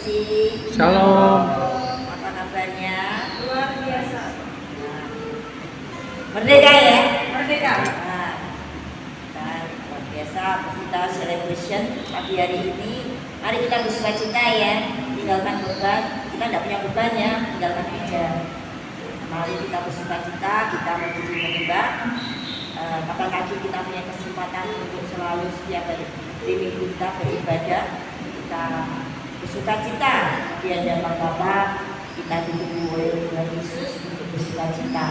Sisi. Shalom. Apa kabarnya? Luar biasa. Merdeka ya? Merdeka. Nah, luar biasa kita celebration pagi hari ini. Mari kita bersuka cita ya, tinggalkan beban. Kita tidak punya beban ya, tinggalkan aja. Mari kita bersuka cita, kita menuju menyembah. Kapan lagi kita punya kesempatan untuk selalu setiap hari minggu kita beribadah, kita bersuka cita di hadapan Bapa, kita dituntut oleh Tuhan Yesus untuk bersuka cita.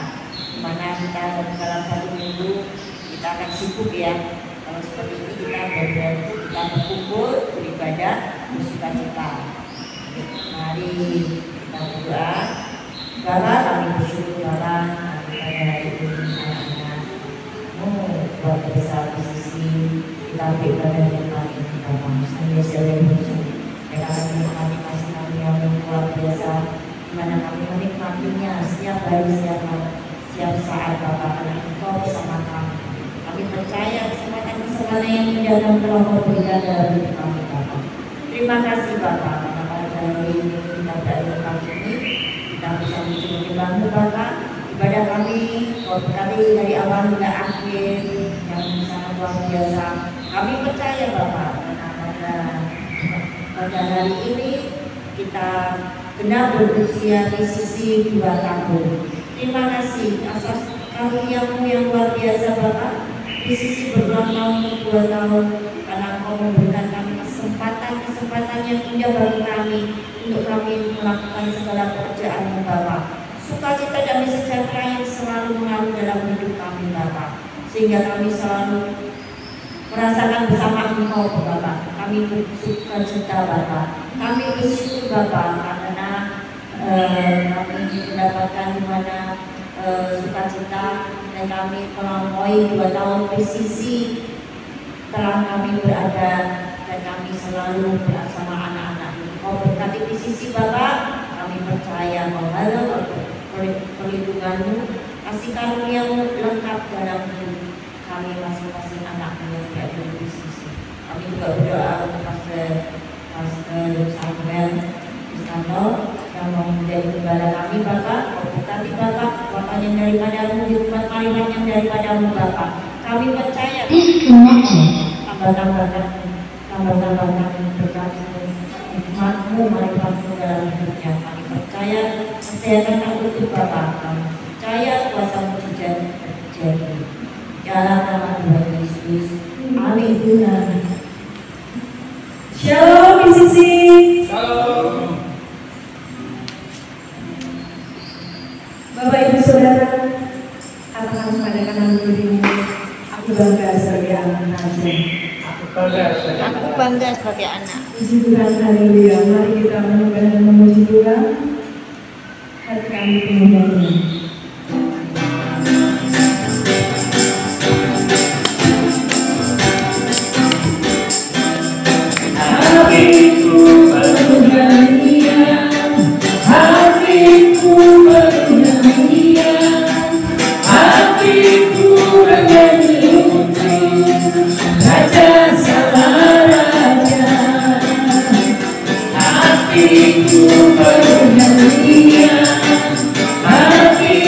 Dimana kita dalam satu minggu kita akan sibuk ya. Kalau seperti ini kita berbantu, kita berkumpul, beribadah, bersuka cita. Mari kita berdoa. Bapa, kami bersyukur Bapa, pada hari ini buat besar di sisi kita beribadah yang kami kita sambil jalan musuh karena kami masih kami yang luar biasa dimana kami menikmatinya setiap hari setiap saat Bapak karena Engkau bersama kami percaya kesempatan yang menjaga telah berikan dalam hidup kami Bapak. Terima kasih Bapak karena pada hari ini kita berada di pagi ini kita bisa menyembahmu Bapak. Ibadah kami, berkali dari awal hingga akhir yang sangat luar biasa. Kami percaya Bapak, karena pada hari ini kita genap berusia di sisi 2 tahun. Terima kasih atas karuniamu yang luar biasa Bapak. Di sisi berulang tahun 2 tahun, karena Engkau memberikan kami kesempatan yang indah bagi kami untuk kami melakukan segala pekerjaan Bapak. Sukacita damai sejahtera yang selalu mengalir dalam hidup kami Bapak, sehingga kami selalu merasakan bersama Engkau Bapak. Kami bersukacita Bapak, kami bersyukur Bapak karena kami mendapatkan dimana sukacita dan kami melampaui 2 tahun presisi telah kami berada dan kami selalu bersama anak-anak. Engkau berkati presisi Bapak, kami percaya bahwa perlindunganmu, kasih karuniamu lengkap dalam hidup kami masing-masing anak-anak yang berada di sisi. Kami juga berdoa untuk Pastor Samuel Iskandar yang mau menjadi gembala kami Bapak. Berkati Bapak, kekuatan yang daripadamu, hikmat marilah yang daripadamu Bapak. Kami percaya tambah-tambahkan berkat hikmatmu marilah dalam hidupnya. Kami percaya kesehatan yang utuh Bapak, kami percaya kuasa mujizat terjadi dalam nama Tuhan Yesus. Amin. Shalom Sisi. Shalom. Bapak Ibu Saudara, akan mengadakan dirimu. Aku bangga sebagai anak Raja. Aku bangga sebagai anak. Puji Tuhan, haleluya. Mari kita menyembah dan memuji Tuhan. Hati kami penuh nyanyi. Hatiku penuh nyanyian, hatiku penuh nyanyian, hatiku bernyanyi untuk Raja sama Raja. Hatiku penuh nyanyian, hatiku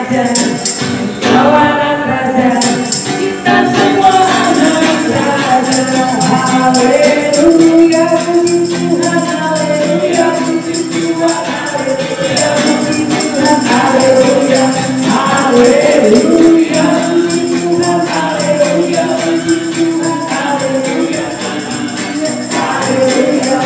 raja, Kau anak raja, kita semua anak raja. Haleluya, puji Tuhan, haleluya, puji Tuhan, haleluya, puji Tuhan, haleluya, haleluya, puji Tuhan, haleluya, puji Tuhan, haleluya, haleluya.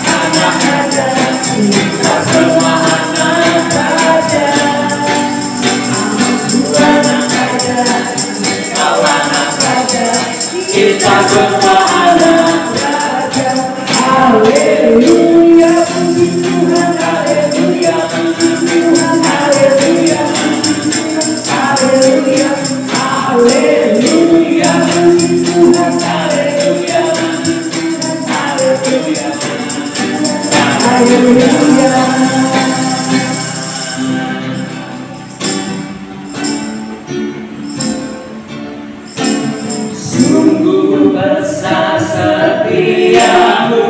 Anak raja, kita semua anak raja. Aku anak raja, kau anak raja, kita semua anak raja. Haleluya, puji Tuhan, haleluya, puji Tuhan, haleluya, puji Tuhan, haleluya, haleluya, puji Tuhan, haleluya, puji Tuhan, haleluya, haleluya. Sungguh besar setiamu,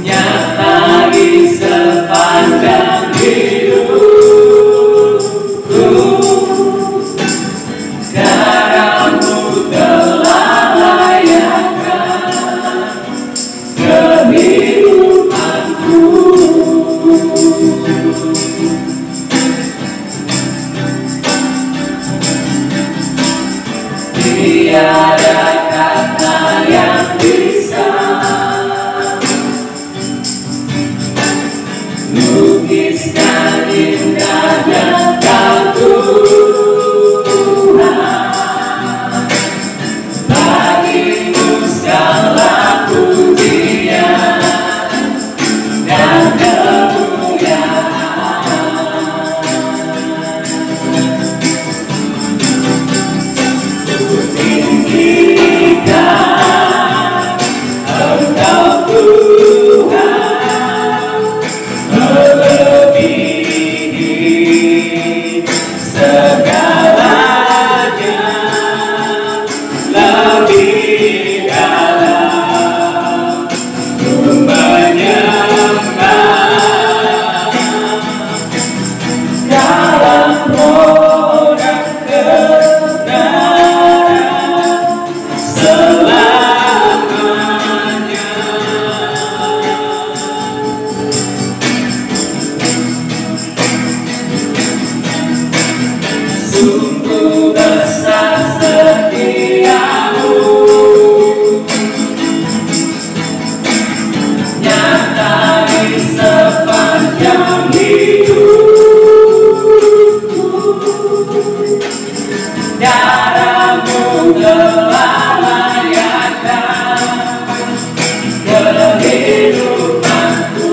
nyata di sepanjang hidupku. Darahmu telah layakkan kehidupanku. Tiada kata yang bisa lukiskan indahnya Kau Tuhan. Bagimu segala pujian dan kemuliaan. Tinggikan Engkau Tuhan, melebihi segalanya, lebih dalam ku menyembah dalam roh dan kebenaran selamanya. Sungguh besar setiamu, nyata di sepanjang hidupku. Darahmu telah layakkan kehidupanku.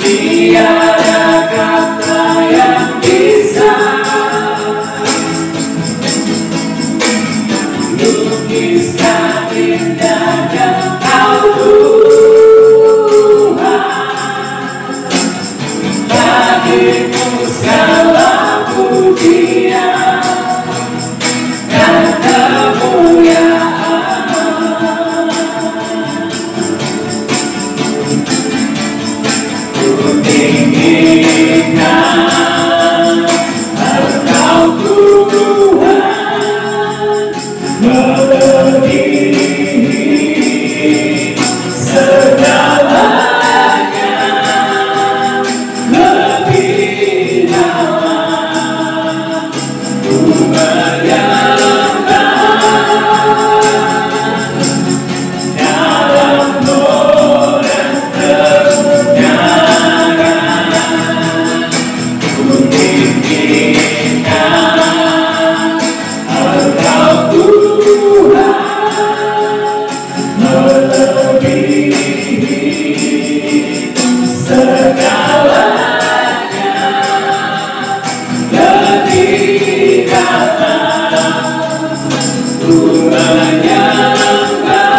Tiada kata yang bisa lukiskan indahnya Kau Tuhan. Bagimu segala pujian dan kemuliaan. Tinggikan Engkau Tuhan, melebihi segalanya, lebih dalam ku menyembah dalam roh dan kebenaran. Tinggikan Engkau Tuhan, melebihi segalanya, lebih dalam ku menyembah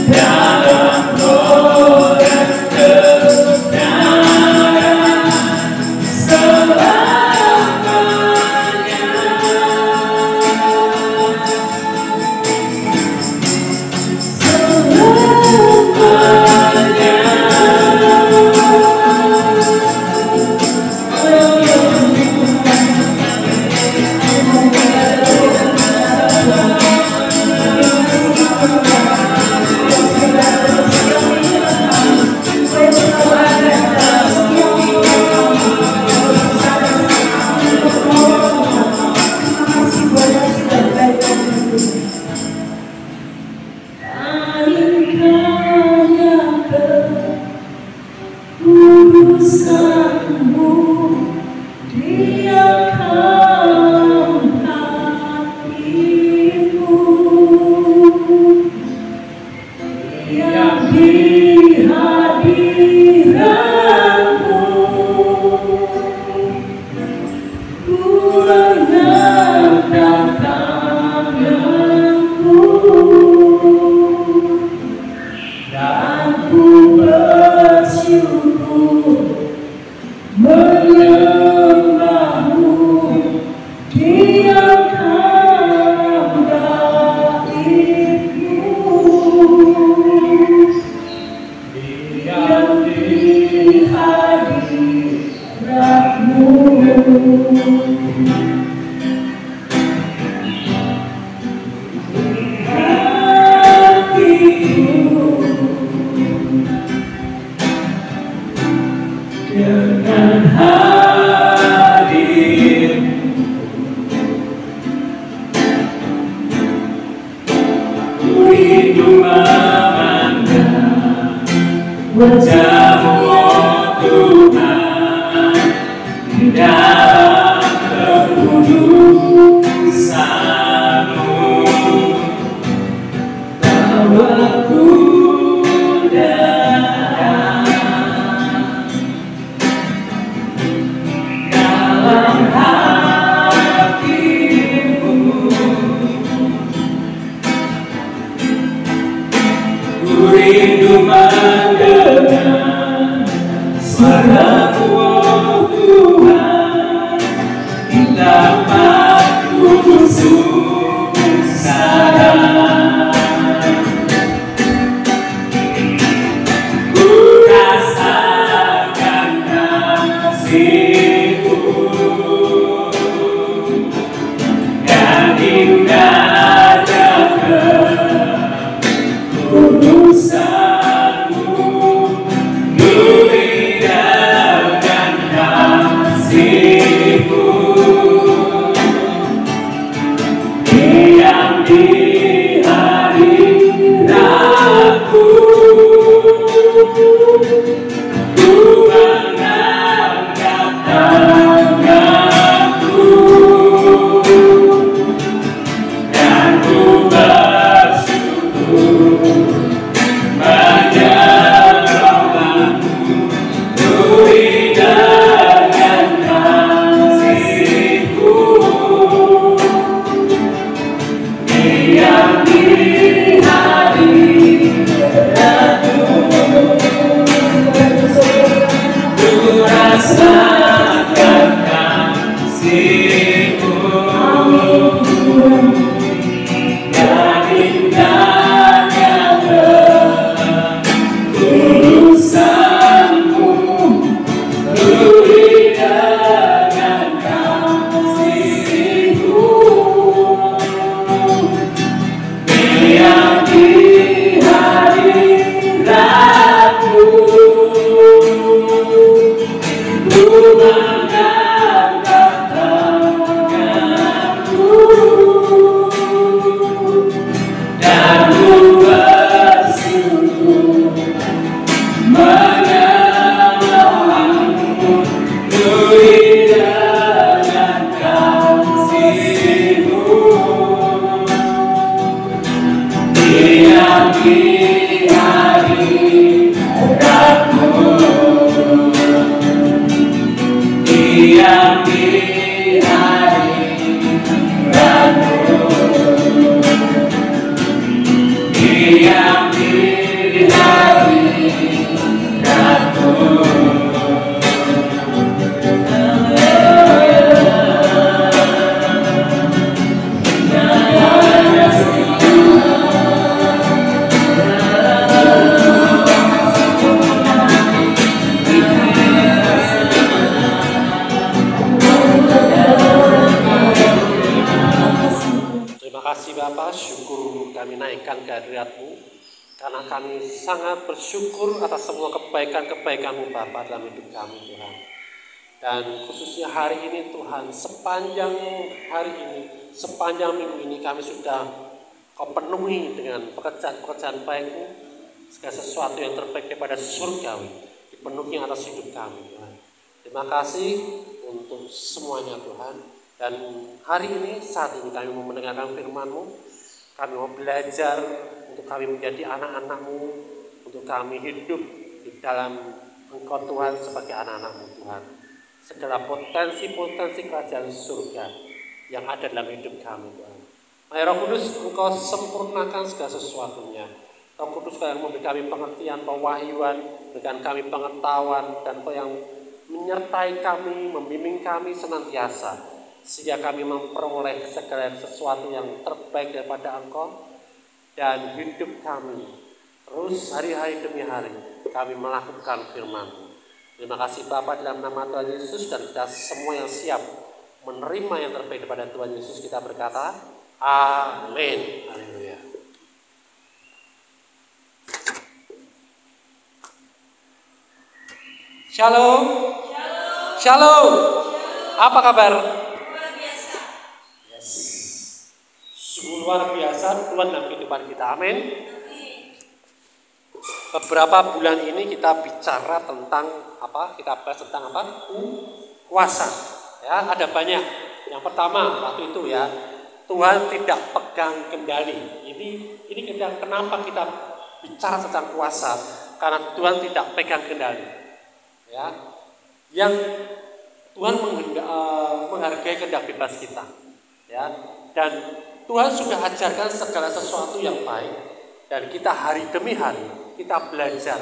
dalam roh dan kebenaran selamanya. Bersyukur atas semua kebaikan-kebaikan-Mu Bapa dalam hidup kami Tuhan. Dan khususnya hari ini Tuhan, sepanjang hari ini, sepanjang minggu ini kami sudah Kau penuhi dengan pekerjaan-pekerjaan baik-Mu, segala sesuatu yang terbaik daripada surgawi dipenuhi atas hidup kami Tuhan. Terima kasih untuk semuanya Tuhan. Dan hari ini, saat ini kami mau mendengarkan firman-Mu, kami mau belajar untuk kami menjadi anak-anak-Mu, untuk kami hidup di dalam Engkau Tuhan sebagai anak-anak-Mu Tuhan. Segala potensi-potensi kerajaan surga yang ada dalam hidup kami Tuhan. Mari Roh Kudus Engkau sempurnakan segala sesuatunya. Roh Kudus yang memberi kami pengertian, pewahyuan, berikan kami pengetahuan, dan Engkau yang menyertai kami, membimbing kami senantiasa, sehingga kami memperoleh segala sesuatu yang terbaik daripada Engkau, dan hidup kami terus hari-hari demi hari kami melakukan firman-Mu. Terima kasih Bapa dalam nama Tuhan Yesus, dan kita semua yang siap menerima yang terbaik daripada Tuhan Yesus kita berkata, amin. Haleluya. Shalom. Shalom. Apa kabar? Luar biasa. Yes. Sungguh luar biasa Tuhan dalam kehidupan kita. Amin. Beberapa bulan ini kita bicara tentang apa? Kita bahas tentang apa? Kuasa. Ya, ada banyak Yang pertama waktu itu ya, Tuhan tidak pegang kendali. Ini kenapa kita bicara tentang kuasa? Karena Tuhan tidak pegang kendali. Ya, yang Tuhan menghargai kehendak bebas kita. Ya, dan Tuhan sudah ajarkan segala sesuatu yang baik, dan kita hari demi hari kita belajar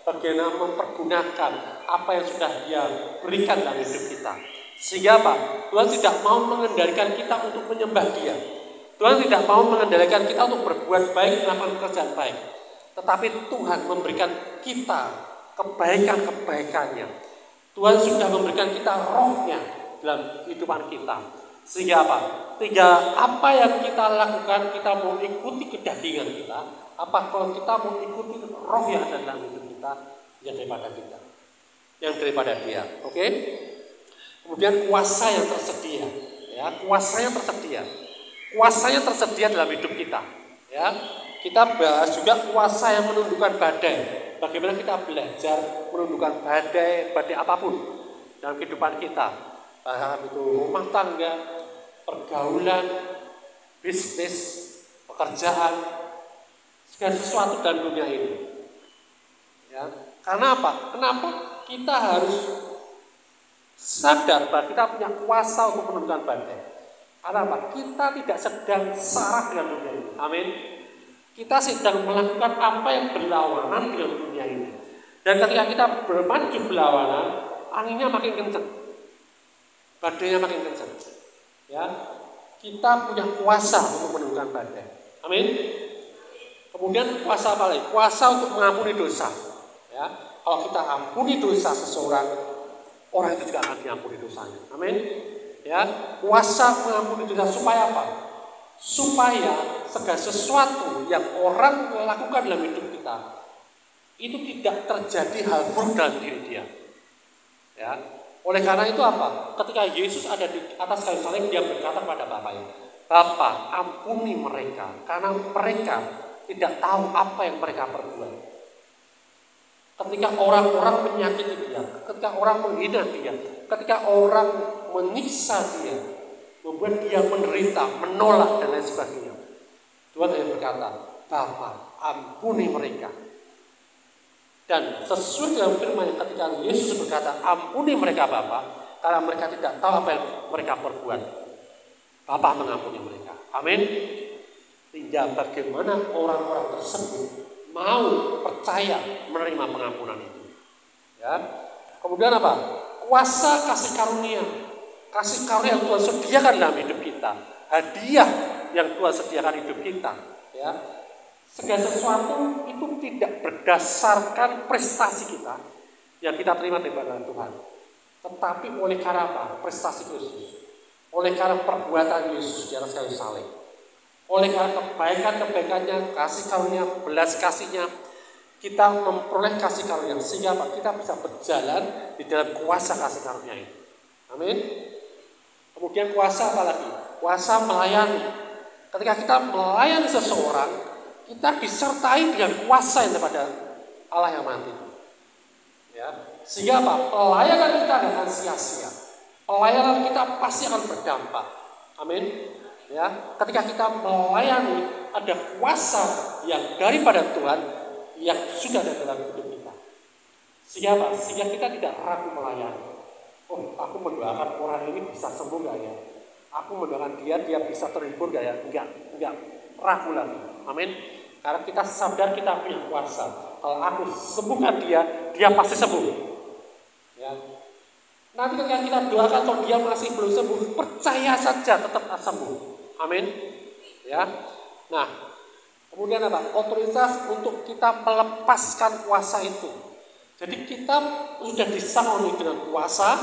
bagaimana mempergunakan apa yang sudah Dia berikan dalam hidup kita. Sehingga apa? Tuhan tidak mau mengendalikan kita untuk menyembah Dia. Tuhan tidak mau mengendalikan kita untuk berbuat baik, melakukan pekerjaan baik. Tetapi Tuhan memberikan kita kebaikan-kebaikannya. Tuhan sudah memberikan kita rohnya dalam kehidupan kita. Sehingga apa? Sehingga apa yang kita lakukan, kita mau ikuti kedagingan kita. Apa kalau kita mau ikuti roh yang ada dalam hidup kita, yang daripada kita, yang daripada Dia. Oke? Kemudian kuasa yang tersedia, ya, kuasanya tersedia dalam hidup kita, ya. Kita bahas juga kuasa yang menundukkan badai. Bagaimana kita belajar menundukkan badai apapun dalam kehidupan kita, itu rumah tangga, pergaulan, bisnis, pekerjaan, segala sesuatu dalam dunia ini. Ya, karena apa? Kenapa kita harus sadar bahwa kita punya kuasa untuk menundukkan badai? Karena apa? Kita tidak sedang sarah dengan dunia ini. Amin. Kita sedang melakukan apa yang berlawanan dengan dunia ini. Dan ketika kita bermaju berlawanan, anginnya makin kencang, badainya makin kencang. Ya, kita punya kuasa untuk menundukkan badai. Amin. Kemudian kuasa apa lagi? Kuasa untuk mengampuni dosa. Ya, kalau kita ampuni dosa seseorang, orang itu juga akan diampuni dosanya. Amin. Ya, kuasa mengampuni dosa supaya apa? Supaya segala sesuatu yang orang lakukan dalam hidup kita itu tidak terjadi hal buruk dalam diri dia. Ya, oleh karena itu apa? Ketika Yesus ada di atas kayu salib, Dia berkata kepada Bapaknya, Bapa, ampuni mereka, karena mereka tidak tahu apa yang mereka perbuat. Ketika orang-orang menyakiti Dia, ketika orang menghina Dia, ketika orang menyiksa Dia, membuat Dia menderita, menolak dan lain sebagainya, Tuhan yang berkata, Bapa, ampuni mereka. Dan sesuai dengan firman ketika Yesus berkata, ampuni mereka Bapa, karena mereka tidak tahu apa yang mereka perbuat, Bapa mengampuni mereka. Amin. Tidak bagaimana orang-orang tersebut mau percaya menerima pengampunan itu. Ya. Kemudian apa? Kuasa kasih karunia. Kasih karunia yang Tuhan sediakan dalam hidup kita. Hadiah yang Tuhan sediakan hidup kita. Ya. Segala sesuatu itu tidak berdasarkan prestasi kita yang kita terima daripada Tuhan. Tetapi oleh karena apa? Prestasi Yesus. Oleh karena perbuatan Yesus di atas kayu salib. Oleh karena kebaikan-kebaikannya, kasih karunia, belas kasihnya, kita memperoleh kasih karunia. Sehingga apa? Kita bisa berjalan di dalam kuasa kasih karunia itu. Amin. Kemudian kuasa apa lagi? Kuasa melayani. Ketika kita melayani seseorang, kita disertai dengan kuasa yang daripada Allah yang mati. Ya. Sehingga apa? Pelayanan kita akan sia-sia. Pelayanan kita pasti akan berdampak. Amin. Ya, ketika kita melayani, ada kuasa yang daripada Tuhan yang sudah ada dalam hidup kita. Sehingga apa? Sehingga kita tidak ragu melayani. Oh, aku mendoakan orang ini bisa sembuh gak ya? Aku mendoakan dia bisa terhibur gak ya? Enggak ragu lagi. Amin. Karena kita sadar kita punya kuasa. Kalau aku sembuhkan dia pasti sembuh. Ya. Nanti ketika kita doakan kalau dia masih belum sembuh, percaya saja tetap sembuh. Amin. Ya. Nah, kemudian apa? Otoritas untuk kita melepaskan kuasa itu. Jadi kita sudah disangoni dengan kuasa,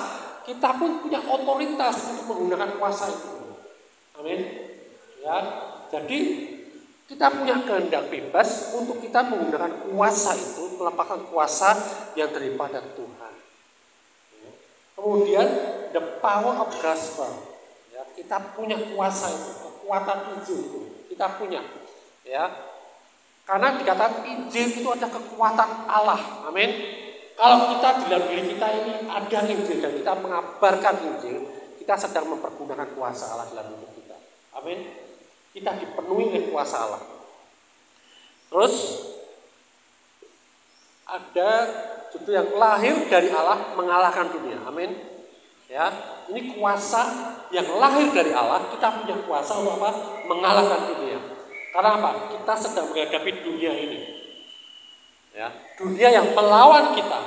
kita pun punya otoritas untuk menggunakan kuasa itu. Amin. Ya. Jadi kita punya kehendak bebas untuk kita menggunakan kuasa itu, melepaskan kuasa yang daripada Tuhan. Ya. Kemudian the power of gospel. Ya, kita punya kuasa itu, kekuatan Injil itu kita punya. Ya. Karena dikatakan Injil itu ada kekuatan Allah. Amin. Kalau kita di dalam diri kita ini ada Injil dan kita mengabarkan Injil, kita sedang mempergunakan kuasa Allah dalam hidup kita. Amin. Kita dipenuhi oleh kuasa Allah. Terus ada judul yang lahir dari Allah mengalahkan dunia. Amin. Ya, ini kuasa yang lahir dari Allah. Kita punya kuasa untuk apa? Mengalahkan dunia. Karena apa? Kita sedang menghadapi dunia ini. Ya, dunia yang melawan kita.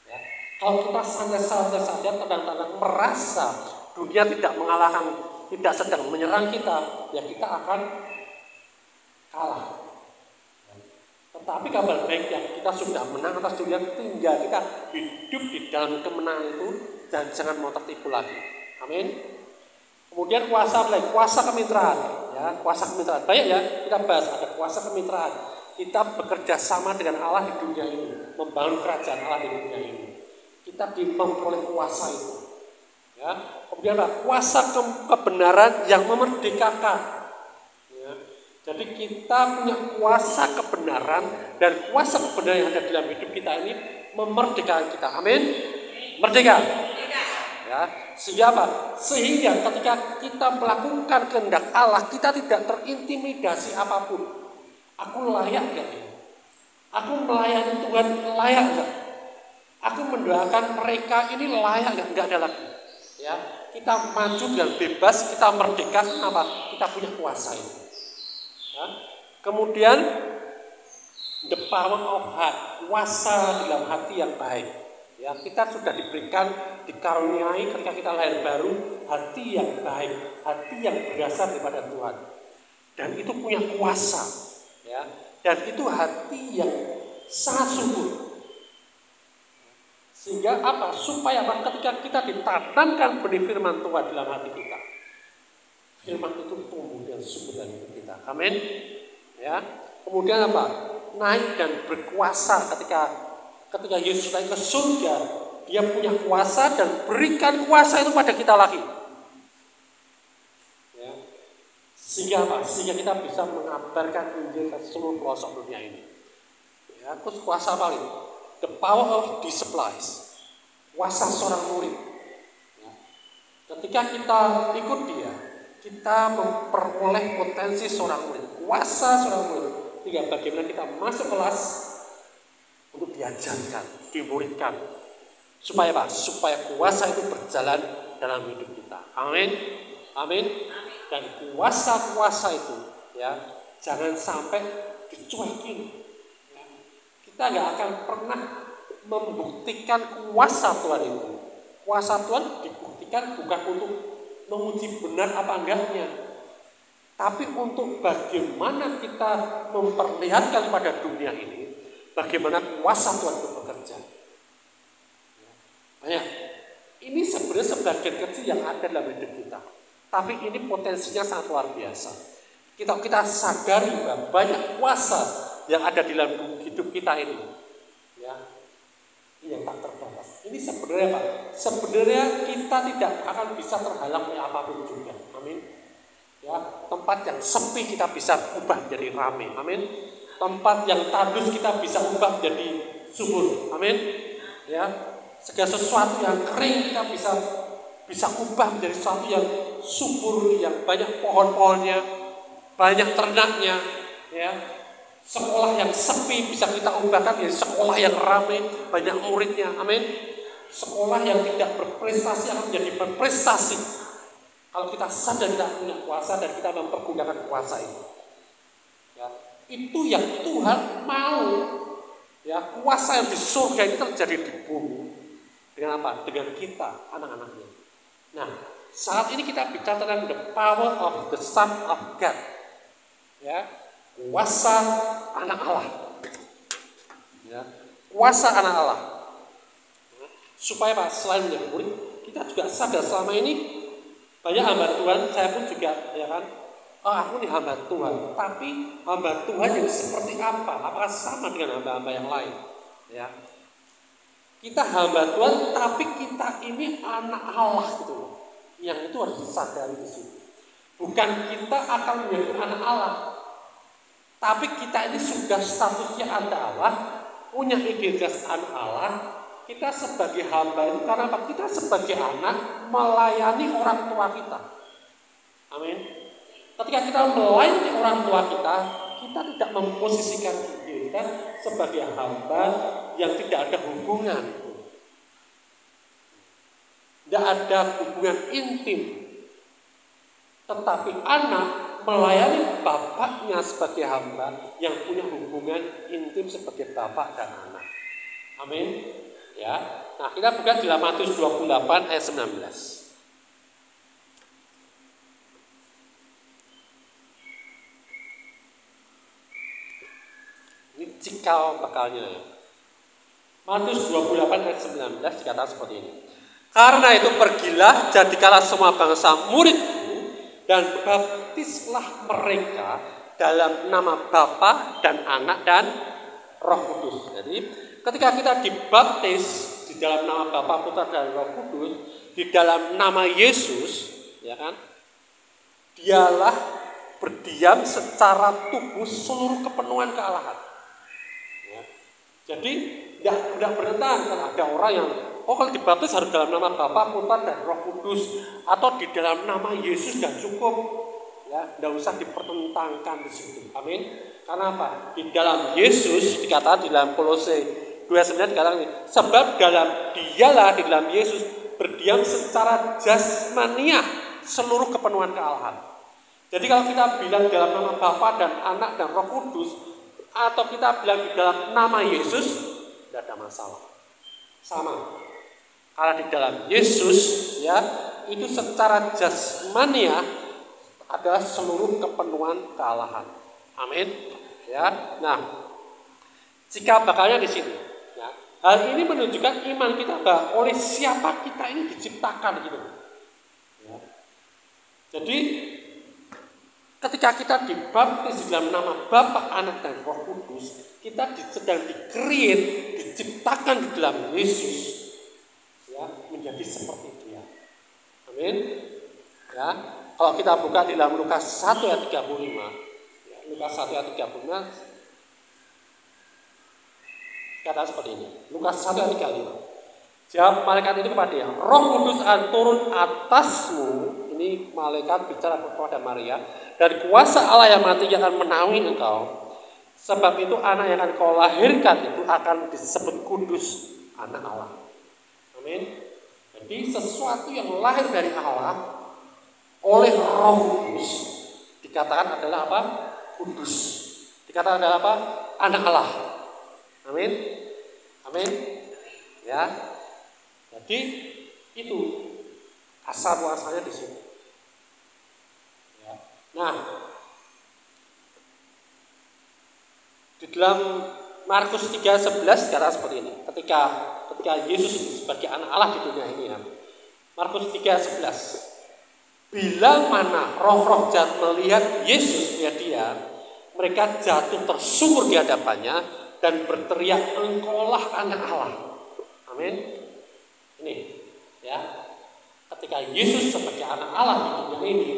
Ya, kalau kita santai-santai saja, kadang-kadang merasa dunia tidak mengalahkan, tidak sedang menyerang kita, ya kita akan kalah. Tetapi kabar baik yang kita sudah menang atas dunia, tinggal kita hidup di dalam kemenangan itu dan jangan mau tertipu lagi. Amin. Kemudian kuasa lain, kuasa kemitraan, ya, kuasa kemitraan. Banyak ya kita bahas, ada kuasa kemitraan. Kita bekerja sama dengan Allah di dunia ini, membangun kerajaan Allah di dunia ini. Kita memperoleh kuasa itu. Ya. Kemudian ada kuasa kebenaran yang memerdekakan. Ya. Jadi kita punya kuasa kebenaran, dan kuasa kebenaran yang ada dalam hidup kita ini memerdekakan kita. Amin. Merdeka. Ya, sehingga apa? Sehingga ketika kita melakukan kehendak Allah, kita tidak terintimidasi apapun. Aku layak gak? Aku melayani Tuhan layak gak? Aku mendoakan mereka ini layak gak? Gak ada lagi. Ya, kita maju dengan bebas, kita merdeka. Kenapa? Kita punya kuasa ini. Ya. Kemudian the power of heart, kuasa dalam hati yang baik. Ya, kita sudah diberikan, dikaruniai ketika kita lahir baru, hati yang baik, hati yang berasal daripada Tuhan. Dan itu punya kuasa, ya. Dan itu hati yang sangat subur. Sehingga apa? Supaya apa? Ketika kita ditanamkan benih firman Tuhan dalam hati kita, firman itu tumbuh dan subur dalam hidup kita. Amin. Ya. Kemudian apa? Naik dan berkuasa ketika Yesus naik ke surga, dia punya kuasa dan berikan kuasa itu pada kita lagi. Ya. Sehingga apa? Sehingga kita bisa mengabarkan Injil ke seluruh pelosok dunia ini. Ya, terus kuasa apa ini? The power of disciples. Kuasa seorang murid. Ya. Ketika kita ikut dia, kita memperoleh potensi seorang murid. Kuasa seorang murid. Tinggal bagaimana kita masuk kelas untuk diajarkan, dimuridkan. Supaya apa? Supaya kuasa itu berjalan dalam hidup kita. Amin. Amin. Dan kuasa-kuasa itu, ya, jangan sampai dicuekin. Ya. Kita nggak akan pernah membuktikan kuasa Tuhan itu. Kuasa Tuhan dibuktikan bukan untuk menguji benar apa enggaknya, tapi untuk bagaimana kita memperlihatkan pada dunia ini bagaimana kuasa Tuhan itu bekerja. Banyak. Ini sebenarnya sebagian kecil yang ada dalam hidup kita. Tapi ini potensinya sangat luar biasa. Kita sadari bahwa banyak kuasa yang ada di dalam hidup kita ini. Ya, yang tak terbatas. Ini sebenarnya apa? Sebenarnya kita tidak akan bisa terhalang oleh apapun juga. Amin. Ya, tempat yang sepi kita bisa ubah menjadi ramai. Amin. Tempat yang tandus kita bisa ubah menjadi subur. Amin. Ya, segala sesuatu yang kering kita bisa ubah menjadi sesuatu yang subur, yang banyak pohon-pohonnya, banyak ternaknya. Ya, sekolah yang sepi bisa kita ubahkan menjadi sekolah yang ramai, banyak muridnya. Amin. Sekolah yang tidak berprestasi akan menjadi berprestasi kalau kita sadar kita punya kuasa dan kita mempergunakan kuasa itu. Ya. Itu yang Tuhan mau, ya, kuasa yang di surga itu terjadi di bumi. Dengan apa? Dengan kita, anak-anaknya. Nah, saat ini kita bicara tentang the power of the Son of God. Ya, kuasa anak Allah. Ya, kuasa anak Allah. Ya, supaya apa? Selain menjadi murid, kita juga sadar selama ini banyak hamba Tuhan, saya pun juga, ya kan, aku ini hamba Tuhan, tapi hamba Tuhan yang seperti apa? Apakah sama dengan hamba-hamba yang lain? Ya, kita hamba Tuhan, tapi kita ini anak Allah gitu loh. Yang itu harus disadari di sini. Bukan kita akan menjadi anak Allah, tapi kita ini sudah statusnya anak Allah, punya identitas anak Allah. Kita sebagai hamba itu karena apa? Kita sebagai anak melayani orang tua kita. Amin. Ketika kita melayani orang tua kita, kita tidak memposisikan diri kita sebagai hamba yang tidak ada hubungan. Tidak ada hubungan intim. Tetapi anak melayani bapaknya sebagai hamba yang punya hubungan intim sebagai bapak dan anak. Amin. Ya. Nah, kita buka di dalam Matius 28 ayat 19. Ini cikal bakalnya ya. Matius 28 ayat 19 dikatakan seperti ini. Karena itu pergilah, jadikanlah semua bangsa muridku dan baptislah mereka dalam nama Bapa dan Anak dan Roh Kudus. Jadi ketika kita dibaptis di dalam nama Bapa, Putra dan Roh Kudus, di dalam nama Yesus, ya kan? Dialah berdiam secara tubuh seluruh kepenuhan kealahan. Ya. Jadi tidak bertentangan kan ada orang yang kalau dibaptis harus dalam nama Bapa, Putra dan Roh Kudus atau di dalam nama Yesus dan cukup. Ya, tidak usah dipertentangkan di situ. Amin. Karena apa? Di dalam Yesus dikatakan di dalam Kolose 2:9 dikatakan sebab dialah di dalam Yesus berdiam secara jasmaniah seluruh kepenuhan kealahan. Jadi kalau kita bilang dalam nama Bapa dan Anak dan Roh Kudus atau kita bilang di dalam nama Yesus, tidak ada masalah. Sama. Karena di dalam Yesus ya itu secara jasmaniah adalah seluruh kepenuhan kealahan. Amin. Ya. Nah, cikal bakalnya di sini. Ya. Hal ini menunjukkan iman kita bahwa oleh siapa kita ini diciptakan gitu. Ya. Jadi ketika kita dibaptis dalam nama Bapa, Anak dan Roh Kudus, kita sedang di-create, diciptakan di dalam Yesus. Ya, menjadi seperti Dia. Amin. Ya. Kalau kita buka di dalam Lukas 1 ayat 35, ya, Lukas 1 ayat 35, kata seperti ini. Lukas 1 ayat 35. Jawab malaikat itu kepada dia, Roh Kudus akan turun atasmu. Ini malaikat bicara kepada Maria. Dan kuasa Allah yang mati akan menaungi engkau. Sebab itu anak yang akan kau lahirkan itu akan disebut kudus, anak Allah. Amin. Jadi sesuatu yang lahir dari Allah oleh Roh Kudus dikatakan adalah apa? Kudus. Dikatakan adalah apa? Anak Allah. Amin. Amin. Ya. Jadi itu asal muasalnya di sini. Ya. Nah, di dalam Markus 3:11 kata seperti ini. Ketika Yesus sebagai anak Allah di dunia ini ya. Markus 3:11. Bila mana roh-roh jahat melihat Yesus, melihat Dia, mereka jatuh tersungkur di hadapannya dan berteriak, Engkaulah anak Allah. Amin. Ini ya. Ketika Yesus sebagai anak Allah di dunia ini,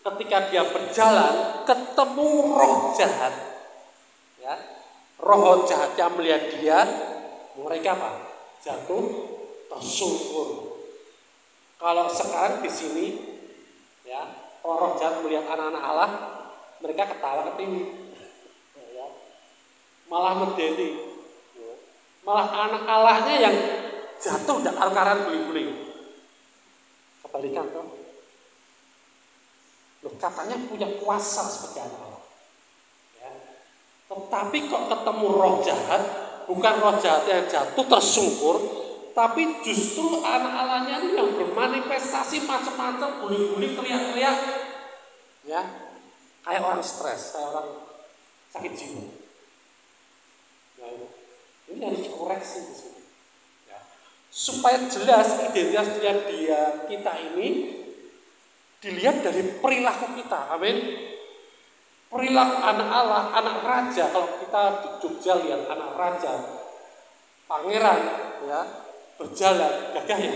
ketika Dia berjalan ketemu roh jahat, ya, roh jahat yang melihat Dia, mereka apa? Jatuh tersungkur. Kalau sekarang di sini ya, roh jahat melihat anak-anak Allah, mereka ketawa ketiwi, ya. Malah medeni, ya. Malah anak Allahnya yang jatuh dan karan guling-guling. Kebalikan toh. Loh, katanya punya kuasa seperti anak Allah. Ya. Tetapi kok ketemu roh jahat, bukan roh jahat yang jatuh tersungkur, tapi justru anak Allahnya ini yang bermanifestasi macam-macam, guling-guling, teriak-teriak, ya, kayak orang stres, kayak orang sakit jiwa. Nah, ini harus dikoreksi di sini, ya. Supaya jelas identitas dia kita ini dilihat dari perilaku kita, amin. Perilaku anak Allah, anak raja. Kalau kita di Jogja lihat anak raja, pangeran, ya. Berjalan, gagah ya?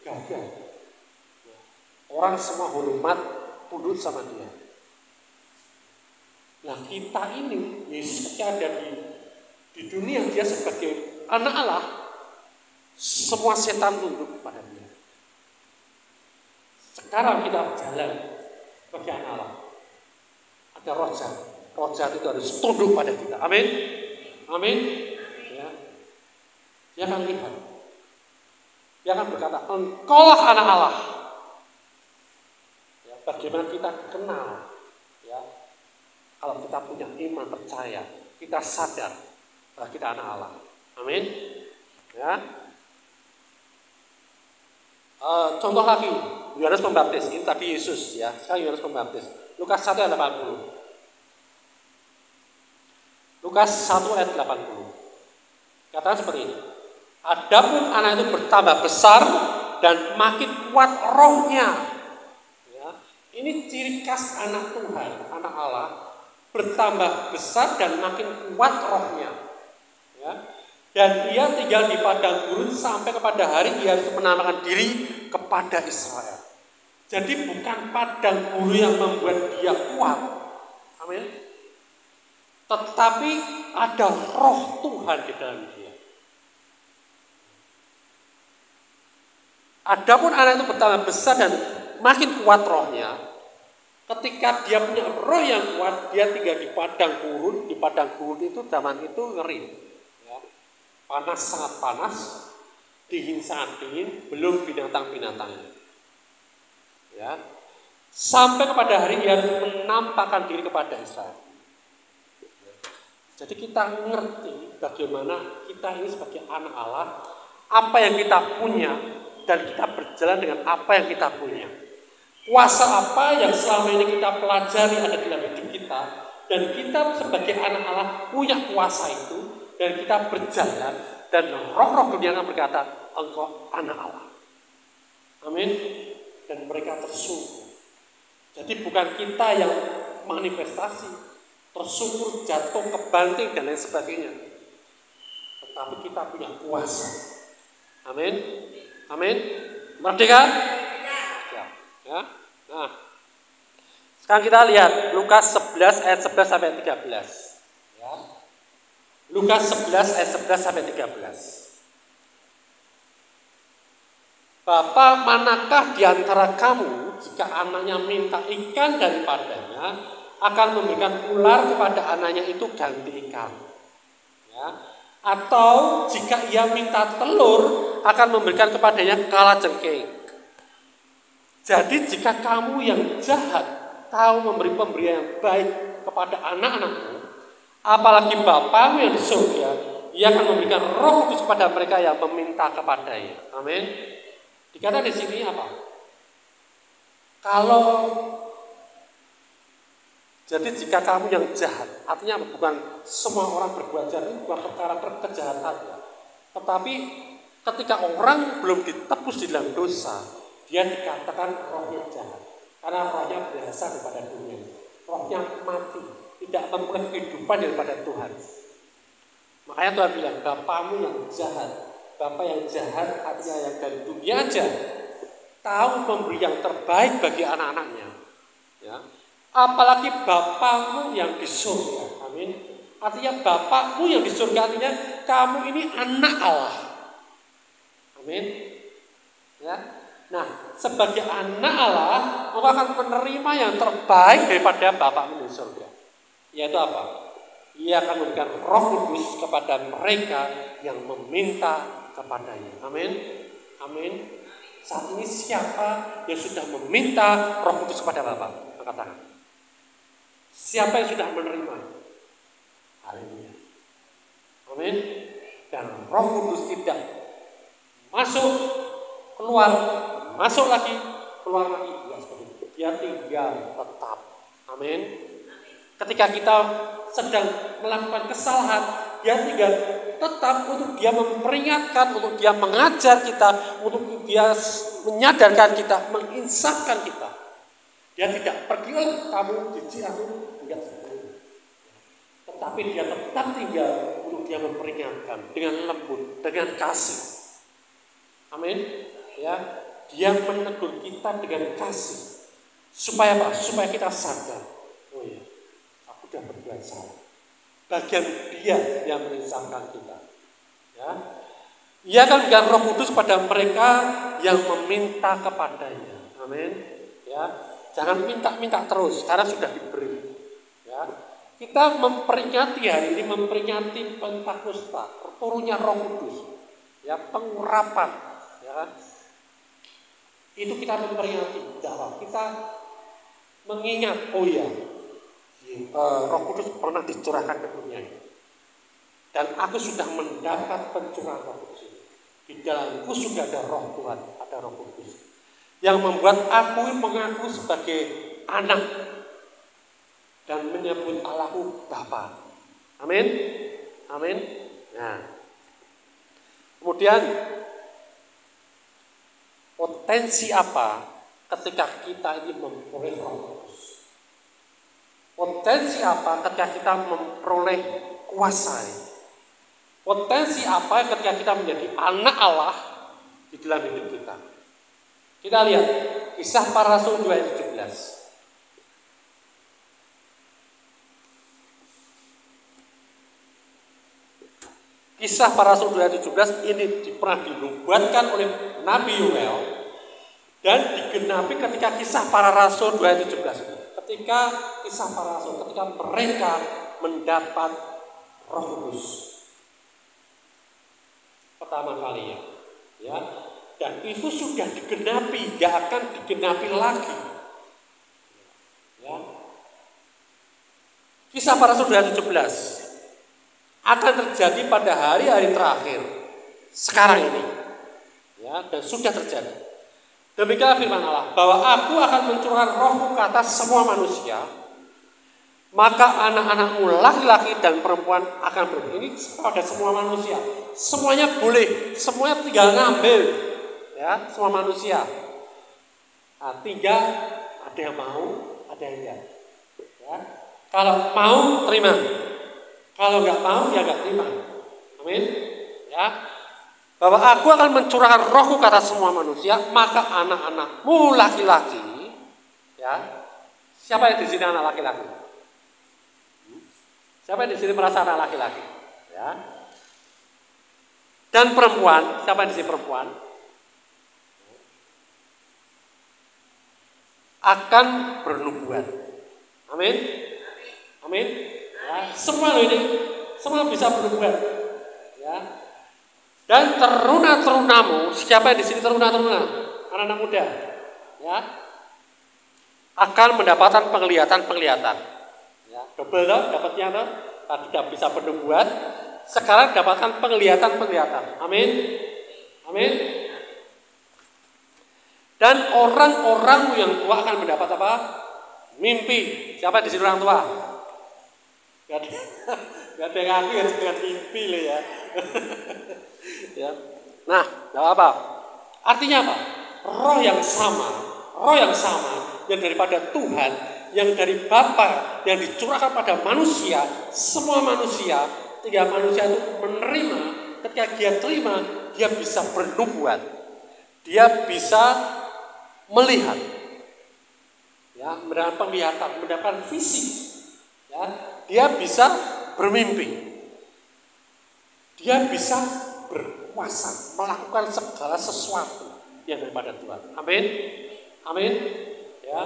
Gagah. Orang semua hormat, tunduk sama Dia. Nah kita ini, Yesus ketika ada di dunia, Dia sebagai anak Allah, semua setan tunduk kepada Dia. Sekarang kita jalan bagi anak Allah. Ada roh jahat. Roh jahat itu harus tunduk pada kita. Amin. Amin. Ya. Dia akan lihat. Dia akan berkata, engkaulah anak Allah. Ya, bagaimana kita kenal? Ya, kalau kita punya iman percaya, kita sadar bahwa kita anak Allah. Amin. Ya. Contoh lagi, Yohanes Pembaptis. Ini tadi Yesus, ya. Sekarang Yohanes Pembaptis. Lukas 1 ayat 80. Lukas 1 ayat 80. Katakan seperti ini. Adapun anak itu bertambah besar dan makin kuat rohnya. Ya. Ini ciri khas anak Tuhan, anak Allah, bertambah besar dan makin kuat rohnya. Ya. Dan ia tinggal di padang gurun sampai kepada hari ia harus menamakan diri kepada Israel. Jadi bukan padang gurun yang membuat dia kuat. Amin. Tetapi ada roh Tuhan di dalam dia. Adapun anak itu bertambah besar dan makin kuat rohnya. Ketika dia punya roh yang kuat, dia tinggal di padang gurun. Di padang gurun itu zaman itu ngeri. Panas, sangat panas, dingin sangat dingin, belum binatang-binatangnya. Ya. Sampai kepada hari ia harus menampakkan diri kepada Israel. Jadi kita ngerti bagaimana kita ini sebagai anak Allah, apa yang kita punya, dan kita berjalan dengan apa yang kita punya. Kuasa apa yang selama ini kita pelajari ada di dalam hidup kita, dan kita sebagai anak Allah punya kuasa itu, dan kita berjalan, dan roh-roh dunia akan berkata, engkau anak Allah. Amin. Dan mereka tersungkur. Jadi bukan kita yang manifestasi, tersungkur, jatuh, kebanting, dan lain sebagainya. Tetapi kita punya kuasa. Amin. Amin. Merdeka? Ya. Nah. Sekarang kita lihat Lukas 11 ayat 11 sampai 13. Ya. Lukas 11 ayat 11 sampai 13. Bapa manakah di antara kamu jika anaknya minta ikan daripadanya akan memberikan ular kepada anaknya itu ganti ikan? Ya. Atau jika ia minta telur akan memberikan kepadanya kalajengking. Jadi jika kamu yang jahat tahu memberi pemberian yang baik kepada anak-anakmu, apalagi Bapamu yang di surga, ia akan memberikan Roh Kudus kepada mereka yang meminta kepadanya. Amin. Dikatakan di sini apa? Kalau jadi jika kamu yang jahat, artinya bukan semua orang berbuat jahat, ini bukan perkara kejahatan, tetapi ketika orang belum ditebus di dalam dosa, dia dikatakan rohnya jahat, karena rohnya berasal daripada dunia, rohnya mati. Tidak memperoleh kehidupan daripada Tuhan. Makanya Tuhan bilang, Bapamu yang jahat. Bapa yang jahat artinya yang dari dunia aja tahu memberi yang terbaik bagi anak-anaknya. Ya. Apalagi Bapamu yang di surga. Amin. Artinya Bapamu yang di surga artinya kamu ini anak Allah. Amin. Ya. Nah, sebagai anak Allah, engkau akan menerima yang terbaik daripada Bapamu di surga. Yaitu apa? Ia akan memberikan Roh Kudus kepada mereka yang meminta kepadanya. Amin. Amin. Saat ini siapa yang sudah meminta Roh Kudus kepada Bapa? Angkat tangan. Siapa yang sudah menerima? Haleluya. Amin. Dan Roh Kudus tidak masuk, keluar, masuk lagi, keluar lagi. Dia tinggal tetap. Amin. Ketika kita sedang melakukan kesalahan, dia tinggal tetap untuk dia memperingatkan, untuk dia mengajar kita, untuk dia menyadarkan kita, menginsafkan kita. Dia tidak pergi, kamu jijik aku enggak seperti. Tetapi dia tetap tinggal untuk dia memperingatkan dengan lembut, dengan kasih. Amin. Ya, dia menegur kita dengan kasih. Supaya apa? Supaya kita sadar. Oh ya. Sudah berbuat salah. Bagian dia yang menginsafkan kita. Ya. Ia akan memberikan Roh Kudus pada mereka yang meminta kepadanya. Amin. Ya, jangan minta-minta terus karena sudah diberi. Ya, kita memperingati hari ini, memperingati Pentakosta, turunnya Roh Kudus, ya, pengurapan, ya. Itu kita memperingati bahwa kita mengingat, oh ya, Roh Kudus pernah dicurahkan ke dunia ini. Dan aku sudah mendapat pencurahan Roh Kudus ini. Di dalamku sudah ada Roh Tuhan, ada Roh Kudus yang membuat aku mengaku sebagai anak dan menyebut Allahku Bapa. Amin. Amin. Nah, kemudian potensi apa ketika kita ini memperoleh Roh Kudus? Potensi apa ketika kita memperoleh kuasa? Potensi apa ketika kita menjadi anak Allah di dalam hidup kita? Kita lihat Kisah Para Rasul 2 ayat 17. Kisah Para Rasul 2 ayat 17 ini pernah dinubuatkan oleh Nabi Yoel dan digenapi ketika Kisah Para Rasul 2 ayat 17. Ketika Kisah Para Rasul, ketika mereka mendapat Roh Kudus pertama kali, ya, dan itu sudah digenapi, gak akan digenapi lagi, ya. Kisah Para Rasul 2 ayat 17 akan terjadi pada hari-hari terakhir sekarang ini, ya, dan sudah terjadi. Demikian firman Allah, bahwa aku akan mencurahkan Rohku ke atas semua manusia, maka anak-anakmu laki-laki dan perempuan akan berbudi. Ini pada semua manusia, semuanya boleh, semuanya tinggal ngambil, ya, semua manusia. Nah, tinggal ada yang mau, ada yang enggak, ya. Kalau mau terima, kalau nggak mau ya nggak terima. Amin. Ya, bahwa aku akan mencurahkan Rohku ke atas semua manusia, maka anak-anakmu laki-laki, ya, siapa yang di sini anak laki-laki? Siapa yang di sini merasa anak laki-laki? Ya. Dan perempuan, siapa yang di sini perempuan? Akan bernubuat. Amin. Amin. Ya, semua loh ini, semua bisa bernubuat. Ya. Dan teruna-terunamu, siapa yang di sini teruna-teruna? Anak-anak muda. Ya. Akan mendapatkan penglihatan-penglihatan. Ya, double loh, dapatnya loh. Tadi tidak bisa bernubuat, sekarang dapatkan penglihatan-penglihatan. Amin. Amin. Dan orang-orang yang tua akan mendapat apa? Mimpi. Siapa di sini orang tua? Gak ada yang ngaku ya dengan mimpi loh ya. Ya. Nah, tidak apa. Artinya apa? Roh yang sama yang daripada Tuhan, yang dari Bapa, yang dicurahkan pada manusia, semua manusia, tiga manusia itu menerima. Ketika dia terima, dia bisa bernubuat, dia bisa melihat, ya, mendapat penglihatan, mendapat visi, ya, dia bisa bermimpi, dia bisa berkuasa, melakukan segala sesuatu yang daripada Tuhan. Amin. Amin. Ya.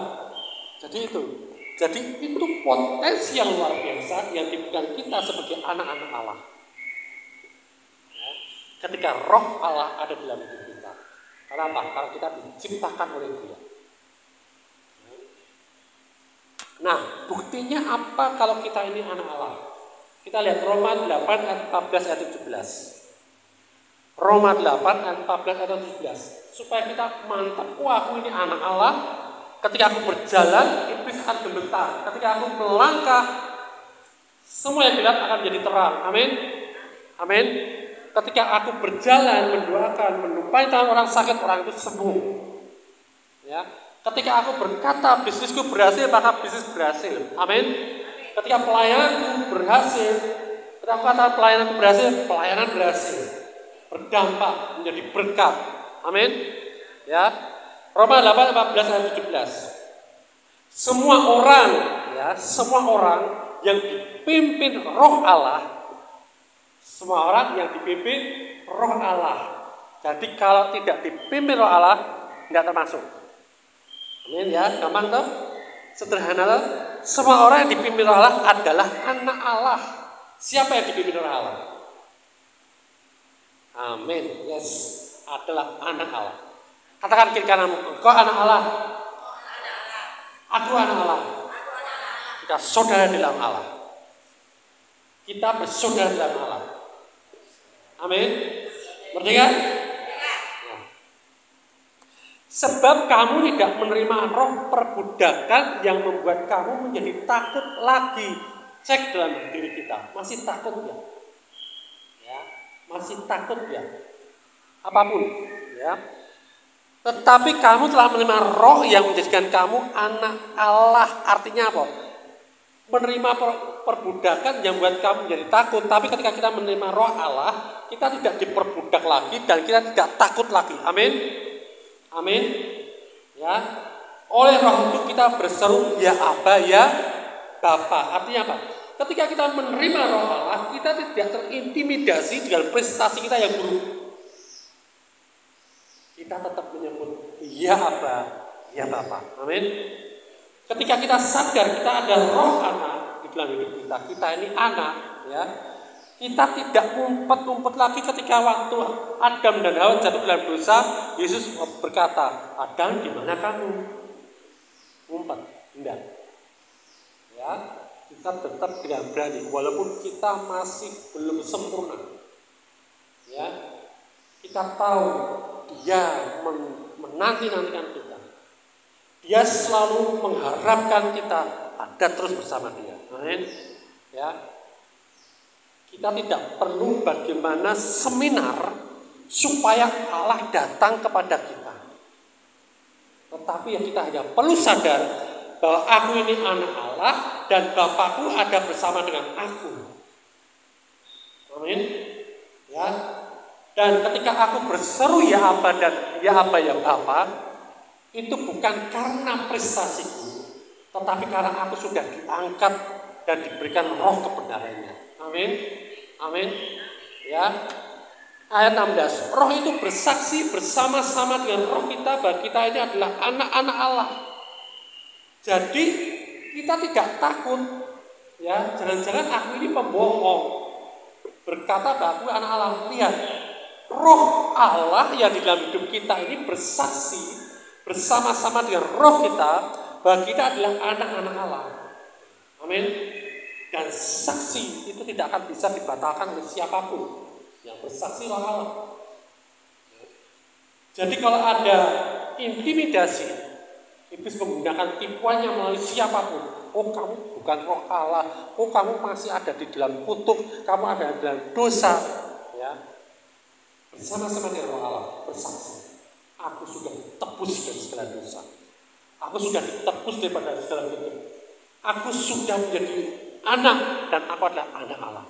Jadi itu potensi yang luar biasa yang diberikan kita sebagai anak-anak Allah. Ya. Ketika Roh Allah ada dalam hidup kita. Kenapa? Karena kita diciptakan oleh Dia. Nah, buktinya apa kalau kita ini anak Allah? Kita lihat Roma 8 ayat 14 ayat 17. Roma 8 ayat 14 ayat 17. Supaya kita mantap, wah, aku ini anak Allah. Ketika aku berjalan, iblis akan gemetar. Ketika aku melangkah, semua yang gelap akan menjadi terang. Amin. Amin. Ketika aku berjalan, mendoakan, menumpangi tangan orang sakit, orang itu sembuh. Ya. Ketika aku berkata bisnisku berhasil, maka bisnis berhasil. Amin. Ketika pelayananku berhasil, ketika aku kata pelayananku berhasil, pelayanan berhasil. Berdampak, menjadi berkat. Amin. Ya. Roma 8, 14, ayat 17. Semua orang yang dipimpin Roh Allah, Semua orang yang dipimpin Roh Allah. Jadi kalau tidak dipimpin Roh Allah, tidak termasuk. Amin ya, gampang toh? Sederhana toh? Semua orang yang dipimpin Roh Allah adalah anak Allah. Siapa yang dipimpin Roh Allah? Amin. Yes, adalah anak Allah. Katakan kiri kananmu, engkau anak Allah. Aku anak Allah. Kita saudara di dalam Allah. Kita bersaudara di dalam Allah. Amin. Merdeka? Nah. Sebab kamu tidak menerima roh perbudakan yang membuat kamu menjadi takut lagi. Cek dalam diri kita, masih takut ya? Ya, masih takut ya? Apapun, ya. Tetapi kamu telah menerima roh yang menjadikan kamu anak Allah. Artinya apa? Menerima perbudakan yang membuat kamu menjadi takut. Tapi ketika kita menerima roh Allah, kita tidak diperbudak lagi dan kita tidak takut lagi. Amin. Amin. Ya. Oleh roh itu kita berseru ya Aba ya Bapa. Artinya apa? Ketika kita menerima roh Allah, kita tidak terintimidasi dengan prestasi kita yang buruk. Kita tetap menyebut ya Aba ya Bapa. Amin. Ketika kita sadar kita ada roh anak di dalam hidup kita, kita ini anak, ya. Kita tidak ngumpet-ngumpet lagi ketika waktu Adam dan Hawa jatuh dalam dosa. Yesus berkata, Adam, di mana kamu? Ngumpet, tidak. Ya, kita tetap dengan berani, walaupun kita masih belum sempurna. Ya, kita tahu Dia menanti-nantikan kita. Dia selalu mengharapkan kita ada terus bersama Dia. Amin. Ya. Kita tidak perlu bagaimana seminar supaya Allah datang kepada kita. Tetapi ya kita hanya perlu sadar bahwa aku ini anak Allah dan Bapakku ada bersama dengan aku. Amin. Ya. Dan ketika aku berseru ya Aba dan ya Aba ya Bapa, itu bukan karena prestasiku, tetapi karena aku sudah diangkat dan diberikan roh kebenarannya. Amin. Amin. Ya. Ayat 16. Roh itu bersaksi bersama-sama dengan roh kita bahwa kita ini adalah anak-anak Allah. Jadi kita tidak takut. Ya, jangan-jangan aku ini pembohong. Berkata bahwa aku anak Allah. Lihat, roh Allah yang di dalam hidup kita ini bersaksi bersama-sama dengan roh kita bahwa kita adalah anak-anak Allah. Amin. Dan saksi itu tidak akan bisa dibatalkan oleh siapapun yang bersaksi roh Allah. Jadi kalau ada intimidasi, iblis menggunakan tipuannya melalui siapapun. Oh, kamu bukan roh Allah. Oh, kamu masih ada di dalam kutuk. Kamu ada di dalam dosa. Ya. Bersama-sama dengan roh Allah bersaksi. Aku sudah tebus dari segala dosa. Aku sudah ditebus daripada segala dosa. Aku sudah menjadi anak dan aku adalah anak Allah.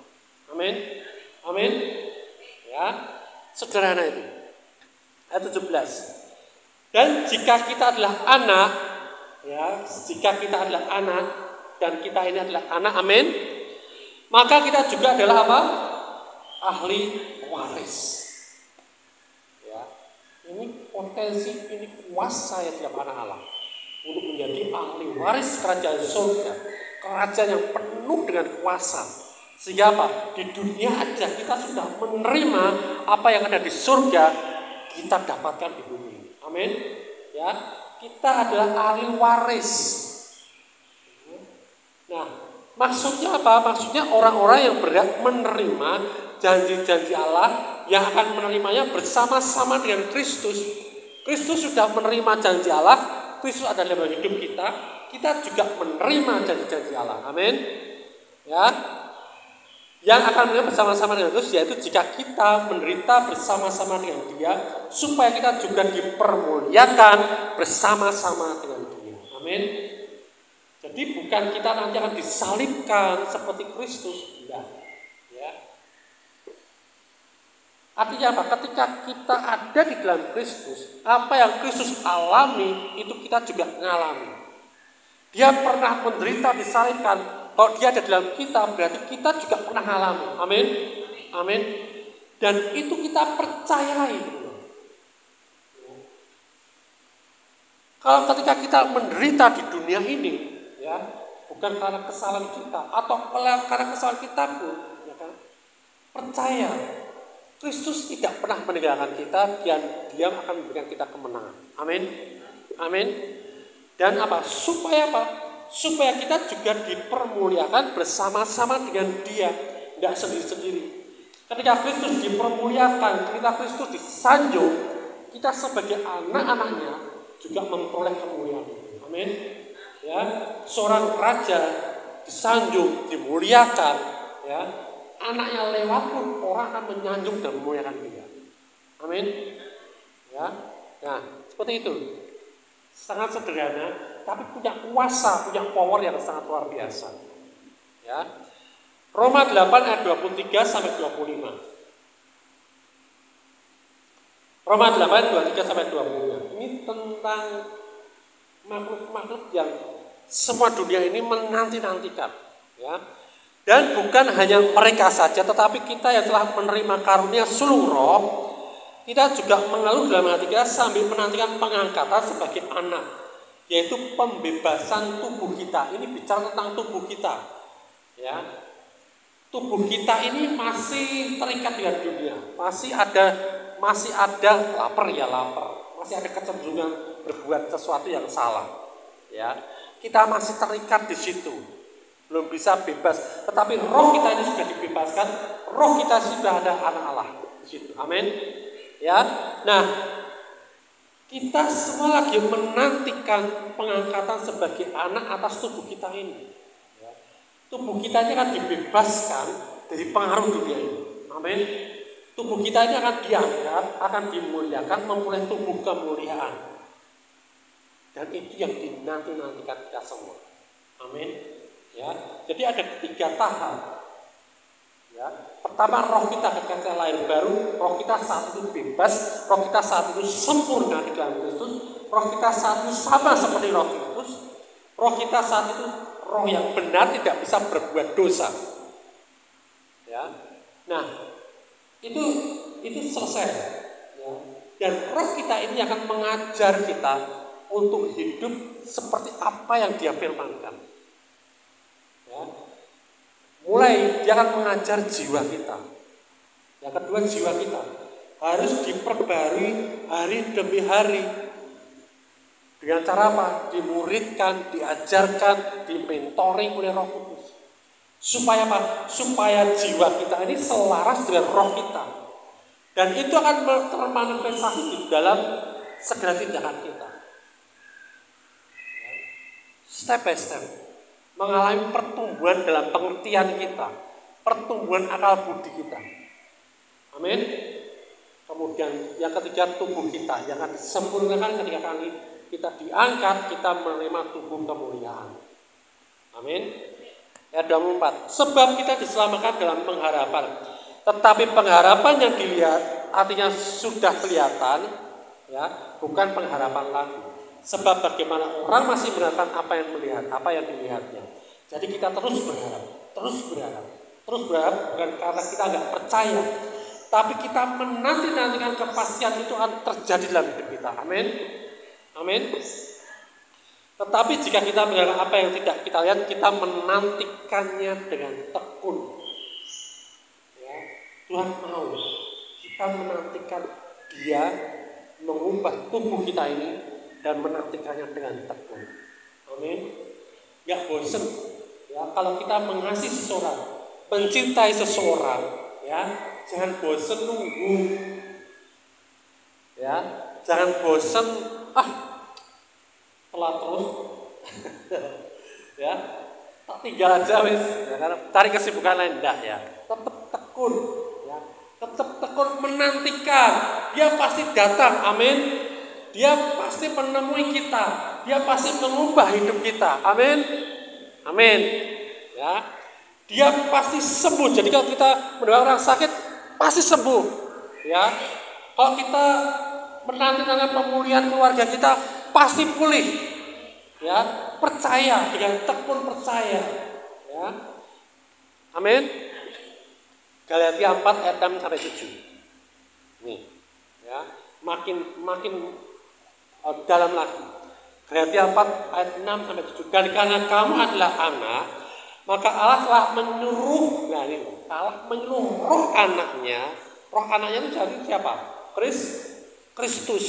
Amin. Amin. Ya. Sederhana itu. Ayat 17. Dan jika kita adalah anak, ya, jika kita adalah anak dan kita ini adalah anak, amin. Maka kita juga adalah apa? Ahli waris. Ini potensi, ini kuasa yang dalam anak Allah untuk menjadi ahli waris kerajaan surga, kerajaan yang penuh dengan kuasa. Sehingga apa? Di dunia aja kita sudah menerima apa yang ada di surga, kita dapatkan di bumi. Amin. Ya, kita adalah ahli waris. Nah, maksudnya apa? Maksudnya orang-orang yang berhak menerima janji-janji Allah yang akan menerimanya bersama-sama dengan Kristus. Kristus sudah menerima janji Allah, Kristus ada dalam hidup kita, kita juga menerima janji-janji Allah. Amin. Ya. Yang akan menerima bersama-sama dengan Kristus yaitu jika kita menderita bersama-sama dengan Dia, supaya kita juga dipermuliakan bersama-sama dengan Dia. Amin. Jadi bukan kita nanti akan disalibkan seperti Kristus, tidak. Artinya apa? Ketika kita ada di dalam Kristus, apa yang Kristus alami itu kita juga mengalami. Dia pernah menderita disalibkan. Kalau dia ada dalam kita, berarti kita juga pernah alami. Amin. Amin. Dan itu kita percayai. Kalau ketika kita menderita di dunia ini, ya, bukan karena kesalahan kita atau karena kesalahan kita pun, ya kan, percaya Kristus tidak pernah meninggalkan kita dan Dia akan memberikan kita kemenangan. Amin. Amin. Dan apa? Supaya apa? Supaya kita juga dipermuliakan bersama-sama dengan Dia, tidak sendiri-sendiri. Ketika Kristus dipermuliakan, ketika Kristus disanjung, kita sebagai anak-anaknya juga memperoleh kemuliaan. Amin. Ya, seorang raja disanjung, dimuliakan, ya. Anaknya lewat pun orang akan menyanjung dan memuliakan dia. Amin. Ya. Nah, seperti itu. Sangat sederhana, tapi punya kuasa, punya power yang sangat luar biasa. Ya. Roma 8 ayat 23 sampai 25. Roma 8 23 sampai 25. Ini tentang makhluk-makhluk yang semua dunia ini menanti-nantikan, ya. Dan bukan hanya mereka saja, tetapi kita yang telah menerima karunia sulung roh, kita juga mengeluh dalam hati kita sambil menantikan pengangkatan sebagai anak, yaitu pembebasan tubuh kita. Ini bicara tentang tubuh kita, ya. Tubuh kita ini masih terikat dengan dunia, masih ada lapar ya lapar, masih ada kecenderungan berbuat sesuatu yang salah, ya. Kita masih terikat di situ, belum bisa bebas. Tetapi roh kita ini sudah dibebaskan, roh kita sudah ada anak Allah di situ. Amin. Ya. Nah, kita semua lagi menantikan pengangkatan sebagai anak atas tubuh kita ini. Ya. Tubuh kita ini akan dibebaskan dari pengaruh dunia ini. Amin. Tubuh kita ini akan diangkat, akan dimuliakan, memulai tubuh kemuliaan. Dan itu yang dinanti-nantikan kita semua. Amin. Ya, jadi ada 3 tahap. Ya, pertama roh kita ketika kita lahir baru, roh kita saat itu bebas, roh kita saat itu sempurna di dalam Kristus, roh kita saat itu sama seperti roh Kristus, roh kita saat itu roh yang benar tidak bisa berbuat dosa. Ya, nah itu selesai. Ya. Dan roh kita ini akan mengajar kita untuk hidup seperti apa yang Dia firmankan. Ya. Mulai Dia akan mengajar jiwa kita. Yang kedua, jiwa kita harus diperbarui hari demi hari. Dengan cara apa? Dimuridkan, diajarkan, dimentoring oleh Roh Kudus. Supaya apa? Supaya jiwa kita ini selaras dengan roh kita. Dan itu akan termanifestasi di dalam segala tindakan kita. Step by step, mengalami pertumbuhan dalam pengertian kita, pertumbuhan akal budi kita. Amin. Kemudian yang ketiga, tubuh kita yang akan disempurnakan ketika kita diangkat, kita menerima tubuh kemuliaan. Amin. Ayat 24. Sebab kita diselamatkan dalam pengharapan, tetapi pengharapan yang dilihat artinya sudah kelihatan, ya, bukan pengharapan lagi. Sebab bagaimana orang masih mengatakan apa yang melihat, apa yang dilihatnya. Jadi kita terus berharap, bukan karena kita nggak percaya, tapi kita menanti-nantikan kepastian itu akan terjadi dalam hidup kita. Amin, amin. Tetapi jika kita berharap apa yang tidak kita lihat, kita menantikannya dengan tekun. Ya, Tuhan mau kita menantikan Dia mengubah tubuh kita ini dan menantikannya dengan tekun. Amin. Gak bosan. Ya, kalau kita mengasihi seseorang, mencintai seseorang, ya, jangan bosan nunggu. Ya, jangan bosan. Telat terus. Ya, tak tinggal aja wis. Ya, karena cari kesibukan lain dah ya. Tetap tekun. Ya, tetap tekun menantikan. Dia pasti datang. Amin. Dia pasti menemui kita. Dia pasti mengubah hidup kita. Amin. Amin. Ya. Dia pasti sembuh. Jadi kalau kita mendengar orang sakit pasti sembuh. Ya. Kalau kita menanti-nanti pemulihan keluarga kita pasti pulih. Ya. Percaya dengan tekun percaya. Ya. Amin. Galatia 4 ayat 6 sampai 7. Nih, ya, makin dalam lagi. Galatia 4 ayat 6 sampai 7. Dan karena kamu adalah anak, maka Allah telah menyuruh, Allah menyuruh roh anaknya itu dari siapa? Kristus.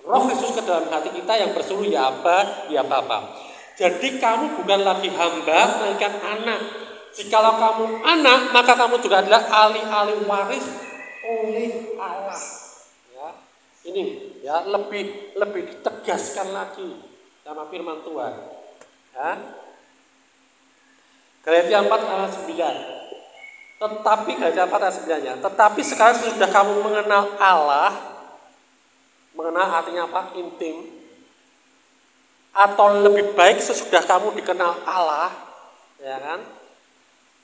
Roh Kristus ke dalam hati kita yang berseru ya Aba, ya Bapa. Jadi kamu bukan lagi hamba, melainkan anak. Jikalau kamu anak, maka kamu juga adalah ahli-ahli waris oleh Allah. Ya, ini ya lebih ditegaskan lagi sama firman Tuhan. Ya. Galatia 4 ayat 9. Tetapi Galatia 4 ayat 9-nya. Tetapi sekarang sudah kamu mengenal Allah. Mengenal artinya apa? Intim. Atau lebih baik sesudah kamu dikenal Allah, ya kan?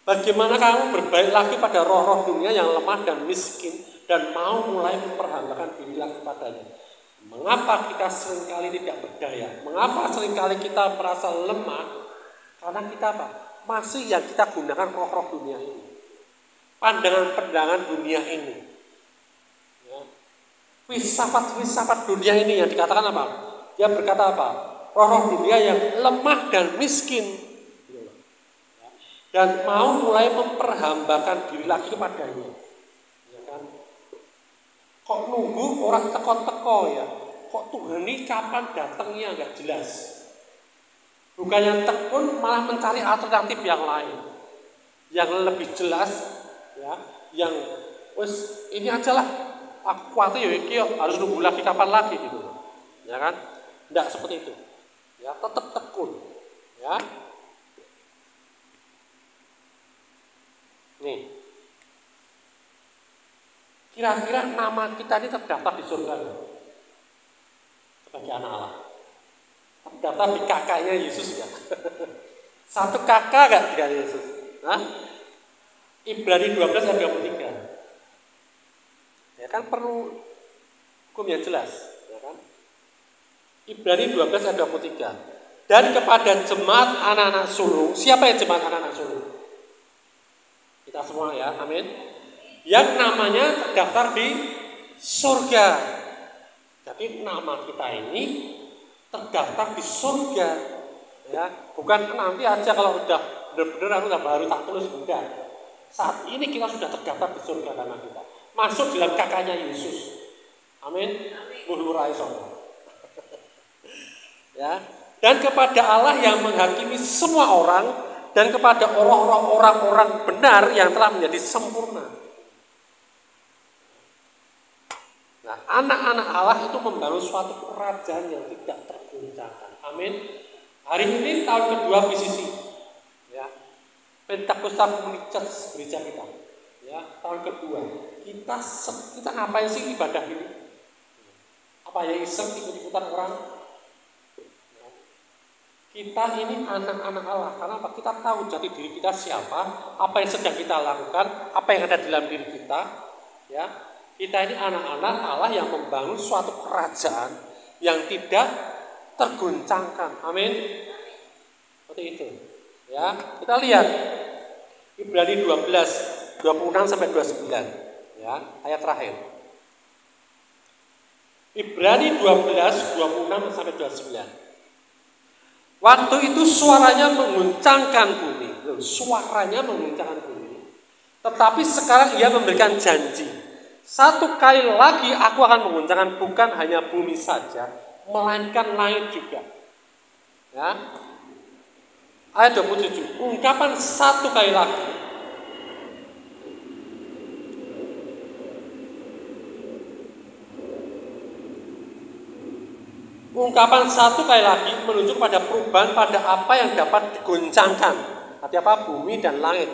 Bagaimana kamu berbalik lagi pada roh-roh dunia yang lemah dan miskin dan mau mulai memperhambakan diri lagi padanya? Mengapa kita seringkali tidak berdaya? Mengapa seringkali kita merasa lemah? Karena kita apa? Masih yang kita gunakan roh-roh dunia ini, pandangan-pandangan dunia ini, ya. Filsafat dunia ini yang dikatakan apa? Dia berkata apa? Roh-roh dunia yang lemah dan miskin, dan mau mulai memperhambakan diri lagi kepadanya, ya kan? Kok nunggu orang teko-teko ya? Kok Tuhan ini kapan datangnya nggak jelas? Bukan yang tekun, malah mencari alternatif yang lain, yang lebih jelas, ya, yang wes ini aja lah. Aku khawatir ya, harus nunggu lagi kapan lagi gitu, ya kan? Tidak seperti itu. Ya, tetap tekun, ya. Nih, kira-kira nama kita ini terdaftar di surga sebagai anak Allah. Terdaftar di kakaknya Yesus ya. Satu kakak gak dengan Yesus? Nah, Ibrani 12 ayat 23. Ya kan perlu hukum yang jelas, ya kan? Ibrani 12 ayat 23. Dan kepada jemaat anak-anak sulung, siapa yang jemaat anak-anak sulung? Kita semua ya, amin. Yang namanya terdaftar di surga. Jadi nama kita ini terdaftar di surga, ya. Bukan nanti aja kalau udah benar-benar baru tak tulis, enggak. Saat ini kita sudah terdaftar di surga karena kita masuk dalam kakaknya Yesus. Amin. Ya, dan kepada Allah yang menghakimi semua orang dan kepada orang-orang benar yang telah menjadi sempurna. Nah, anak-anak Allah itu membangun suatu kerajaan yang tidak tergoncangkan. Amin. Hari ini tahun kedua PCC, ya, Pentakosta Komunitas gereja kita, ya, tahun kedua. Kita ngapain sih ibadah ini? Apa ya iseng ikut-ikutan orang? Kita ini anak-anak Allah, karena apa? Kita tahu jati diri kita siapa, apa yang sedang kita lakukan, apa yang ada dalam diri kita, ya. Kita ini anak-anak Allah yang membangun suatu kerajaan yang tidak tergoncangkan. Amin. Seperti itu. Ya, kita lihat Ibrani 12 26 sampai 29, ya, ayat terakhir. Ibrani 12 26 sampai 29. Waktu itu suaranya mengguncangkan bumi. Tetapi sekarang ia memberikan janji. Satu kali lagi aku akan mengguncangkan bukan hanya bumi saja, melainkan langit juga. Ya. Ayat 27. Ungkapan satu kali lagi. Ungkapan satu kali lagi menunjuk pada perubahan pada apa yang dapat digoncangkan. Arti apa? Bumi dan langit.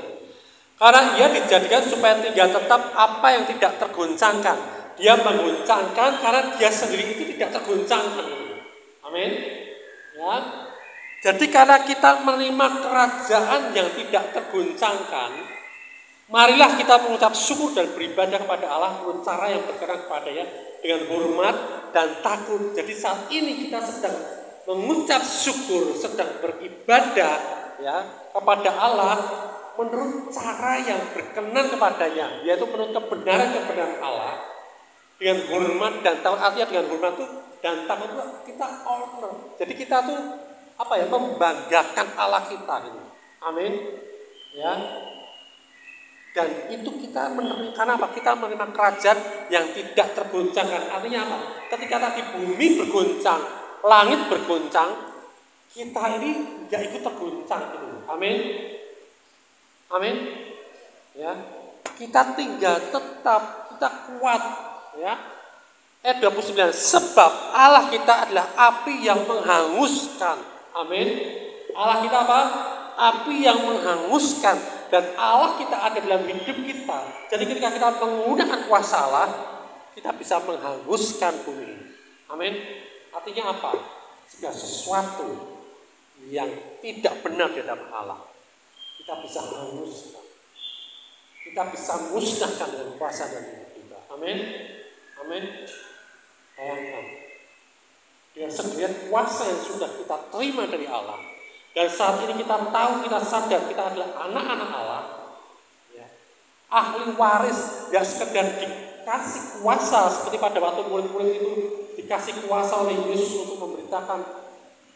Karena ia dijadikan supaya tinggal tetap apa yang tidak tergoncangkan. Dia menggoncangkan karena dia sendiri itu tidak tergoncangkan. Amin. Ya. Jadi karena kita menerima kerajaan yang tidak tergoncangkan, marilah kita mengucap syukur dan beribadah kepada Allah menurut cara yang berkenan kepadanya dengan hormat dan takut. Jadi saat ini kita sedang mengucap syukur, sedang beribadah, ya, kepada Allah menurut cara yang berkenan kepadanya, yaitu menurut kebenaran Allah, dengan hormat dan takut. Artinya dengan hormat itu dan takut itu kita honor. Jadi kita tuh membanggakan Allah kita gitu. Amin. Ya. Dan itu kita menerima, karena apa? Kita menerima kerajaan yang tidak tergoncangkan. Artinya apa? Ketika tadi bumi bergoncang, langit bergoncang, kita ini nggak ikut tergoncang gitu. Amin. Amin. Ya. Kita tinggal tetap, kita kuat, ya. Ayat 29, sebab Allah kita adalah api yang menghanguskan. Amin. Allah kita apa? Api yang menghanguskan, dan Allah kita ada dalam hidup kita. Jadi ketika kita menggunakan kuasa Allah, kita bisa menghanguskan bumi. Amin. Artinya apa? Segala sesuatu yang tidak benar di dalam Allah, kita bisa hanguskan. Kita bisa musnahkan dengan kuasa dan hidup kita. Amin. Amin. Bayangkan, dengan segala kuasa yang sudah kita terima dari Allah, dan saat ini kita tahu, kita sadar kita adalah anak-anak Allah, ya. Ahli waris, gak sekedar dikasih kuasa seperti pada waktu murid-murid itu dikasih kuasa oleh Yesus untuk memberitakan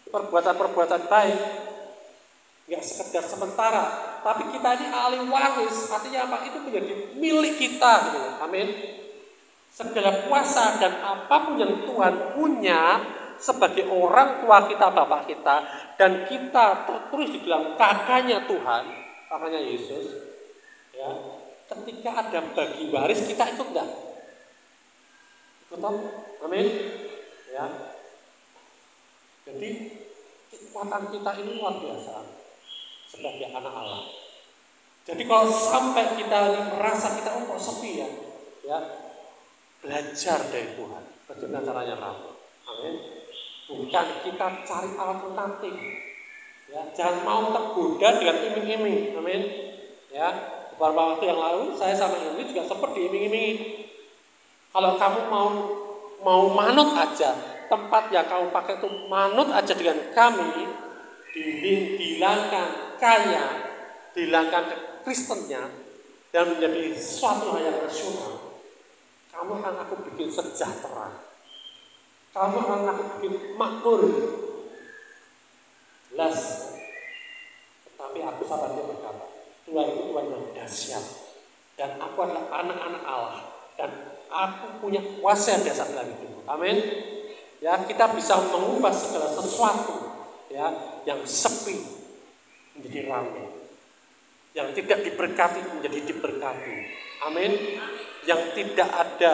perbuatan-perbuatan baik, gak sekedar sementara, tapi kita ini ahli waris. Artinya apa? Itu menjadi milik kita gitu. Amin. Segala kuasa dan apapun yang Tuhan punya sebagai orang tua kita, bapak kita, dan kita terus di dalam kakaknya Tuhan, kakaknya Yesus, ya. Ketika ada bagi waris, kita ikut enggak? Ikut. Amin. Ya. Jadi kekuatan kita ini luar biasa sebagai anak Allah. Jadi kalau sampai kita merasa kita kok sepi ya, belajar dari Tuhan bagaimana caranya ramah. Amin. Bukan kita cari alternatif. Ya, jangan mau tergoda dengan iming-iming. Amin. Ya, beberapa waktu yang lalu saya sama ini juga sempat diiming-imingi. Kalau kamu mau manut aja, tempat yang kamu pakai itu manut aja dengan kami, dihilangkan kaya, dihilangkan Kristennya, dan menjadi suatu hal yang nasional. Kamu akan aku bikin sejahtera. Kamu akan aku bikin makmur. Jelas. Tetapi aku sabar dia berkata, Tuhan itu Tuhan yang dahsyat. Dan aku adalah anak-anak Allah. Dan aku punya kuasa yang dasar dalam hidupku. Amin. Ya, kita bisa mengubah segala sesuatu ya yang sepi menjadi ramai. Yang tidak diberkati menjadi diberkati. Amin. Yang tidak ada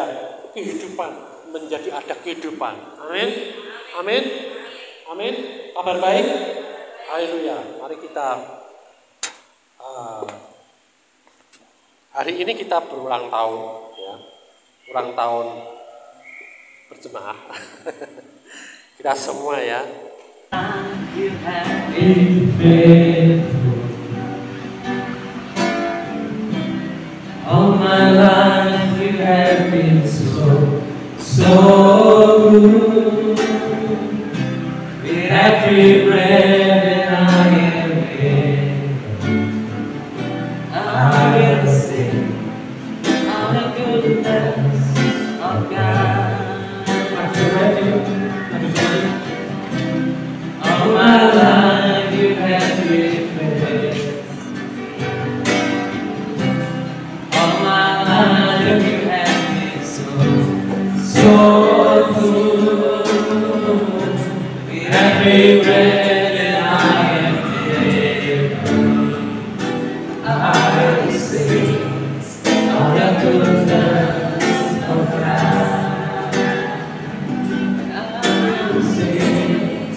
kehidupan menjadi ada kehidupan. Amin. Amin. Amin. Kabar baik. Haleluya. Mari kita hari ini kita berulang tahun ya. Ulang tahun berjemaah. Kita semua ya. You have been faithful. All my life you have been so good. With every breath that I am in, I will sing of the goodness of God. All my life you have been faithful. All my life you have been so good. With every breath that I am able, I will sing of the goodness of God. I will sing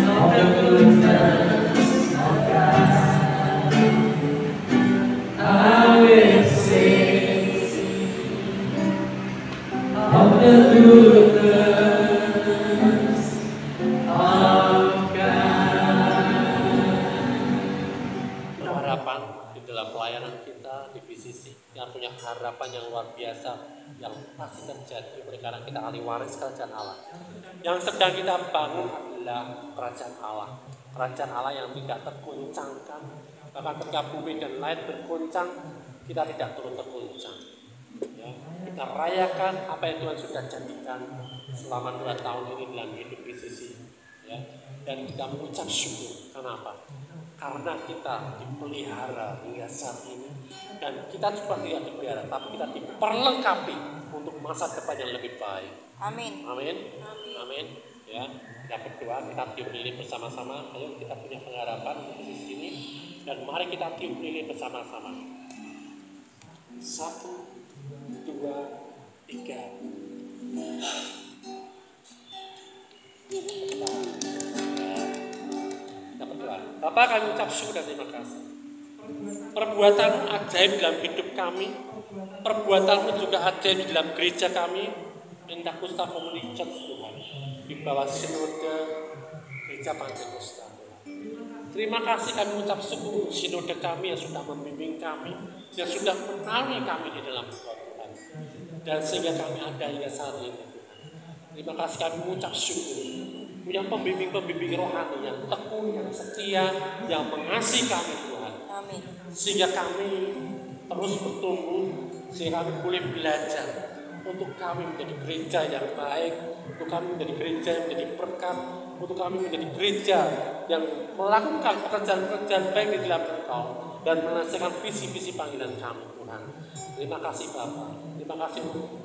of the goodness of God. I will sing of the goodness of God. Harapan di dalam pelayanan kita di BCC yang punya harapan yang luar biasa yang pasti terjadi karena kita ahli waris kerajaan Allah. Yang sedang kita bangun adalah kerajaan Allah yang tidak tergoncangkan, bahkan ketika bumi dan langit bergoncang, kita tidak turut tergoncang. Ya, kita rayakan apa yang Tuhan sudah janjikan selama 2 tahun ini dalam hidup PCC. Ya, dan kita mengucap syukur. Kenapa? Karena kita dipelihara hingga saat ini, dan kita juga tidak dipelihara, tapi kita diperlengkapi untuk masa depan yang lebih baik. Amin. Amin. Amin. Ya, kita berdoa, kita tiup lilin bersama-sama. Ayo kita punya pengharapan di sini, dan mari kita tiup lilin bersama-sama. 1, 2, 3. Kita berdoa. Bapak, kami ucap syukur dan terima kasih. Perbuatanmu ajaib dalam hidup kami, perbuatanmu juga ajaib di dalam gereja kami, Pentakosta Community Church Tuhan, di bawah sinode Gereja Pantekosta. Terima kasih kami ucap syukur untuk sinode kami yang sudah membimbing kami, yang sudah menaungi kami di dalam Tuhan, dan sehingga kami ada hingga saat ini. Terima kasih kami mengucap syukur punya pembimbing-pembimbing rohani yang tekun, yang setia, yang mengasihi kami Tuhan. Amin. Sehingga kami terus bertumbuh, sehingga kami boleh belajar untuk kami menjadi gereja yang baik, untuk kami menjadi gereja yang menjadi berkat, untuk kami menjadi gereja yang melakukan pekerjaan-pekerjaan baik di dalam Engkau dan menyelesaikan visi-visi panggilan kami Tuhan. Terima kasih Bapa. Terima kasih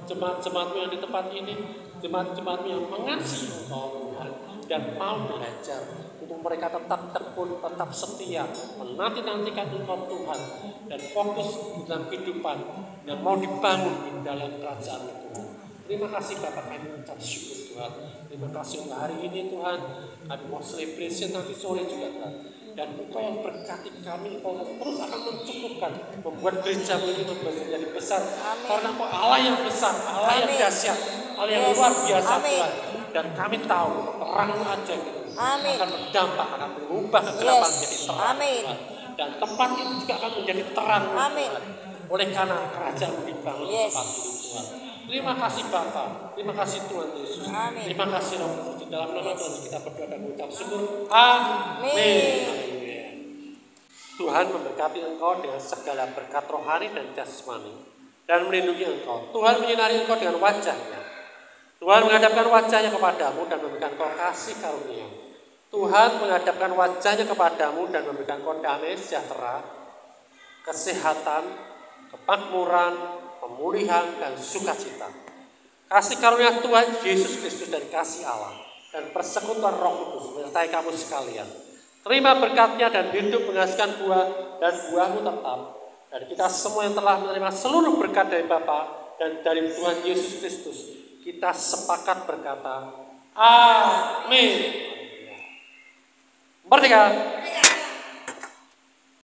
jemaat-jemaat-Mu yang di tempat ini, jemaat-jemaat-Mu yang mengasihi Engkau Tuhan dan mau belajar untuk mereka tetap tekun, tetap setia, menanti-nantikan Engkau Tuhan dan fokus dalam kehidupan dan mau dibangun di dalam kerajaan Tuhan. Terima kasih Bapak, kami mengucap syukur Tuhan. Terima kasih untuk hari ini Tuhan. Kami mau celebration nanti sore juga Tuhan. Dan Engkau yang berkati kami, Engkau terus akan mencukupkan, membuat gereja ini menjadi besar. Amin. Karena Engkau Allah yang besar, Allah yang dahsyat, Allah yang luar biasa Tuhan. Dan kami tahu terang aja akan berdampak, akan berubah kegelapan menjadi terang Tuhan. Dan tempat itu juga akan menjadi terang Tuhan. Oleh karena kerajaan dibangun tempat ini Tuhan. Terima kasih Bapa, terima kasih Tuhan Yesus. Amin. Terima kasih Roh Kudus. Dalam nama Tuhan kita berdoa dan mengucap syukur. Amin. Tuhan memberkati engkau dengan segala berkat rohani dan jasmani dan melindungi engkau. Tuhan menyinari engkau dengan wajahnya. Tuhan menghadapkan wajahnya kepadamu dan memberikan engkau kasih karunia. Tuhan menghadapkan wajahnya kepadamu dan memberikan engkau damai sejahtera, kesehatan, kemakmuran, pemulihan dan sukacita. Kasih karunia Tuhan Yesus Kristus dan kasih Allah dan persekutuan Roh Kudus menyertai kamu sekalian. Terima berkatnya dan hidup menghasilkan buah dan buahmu tetap. Dan kita semua yang telah menerima seluruh berkat dari Bapa dan dari Tuhan Yesus Kristus, kita sepakat berkata, Amin. Merdeka.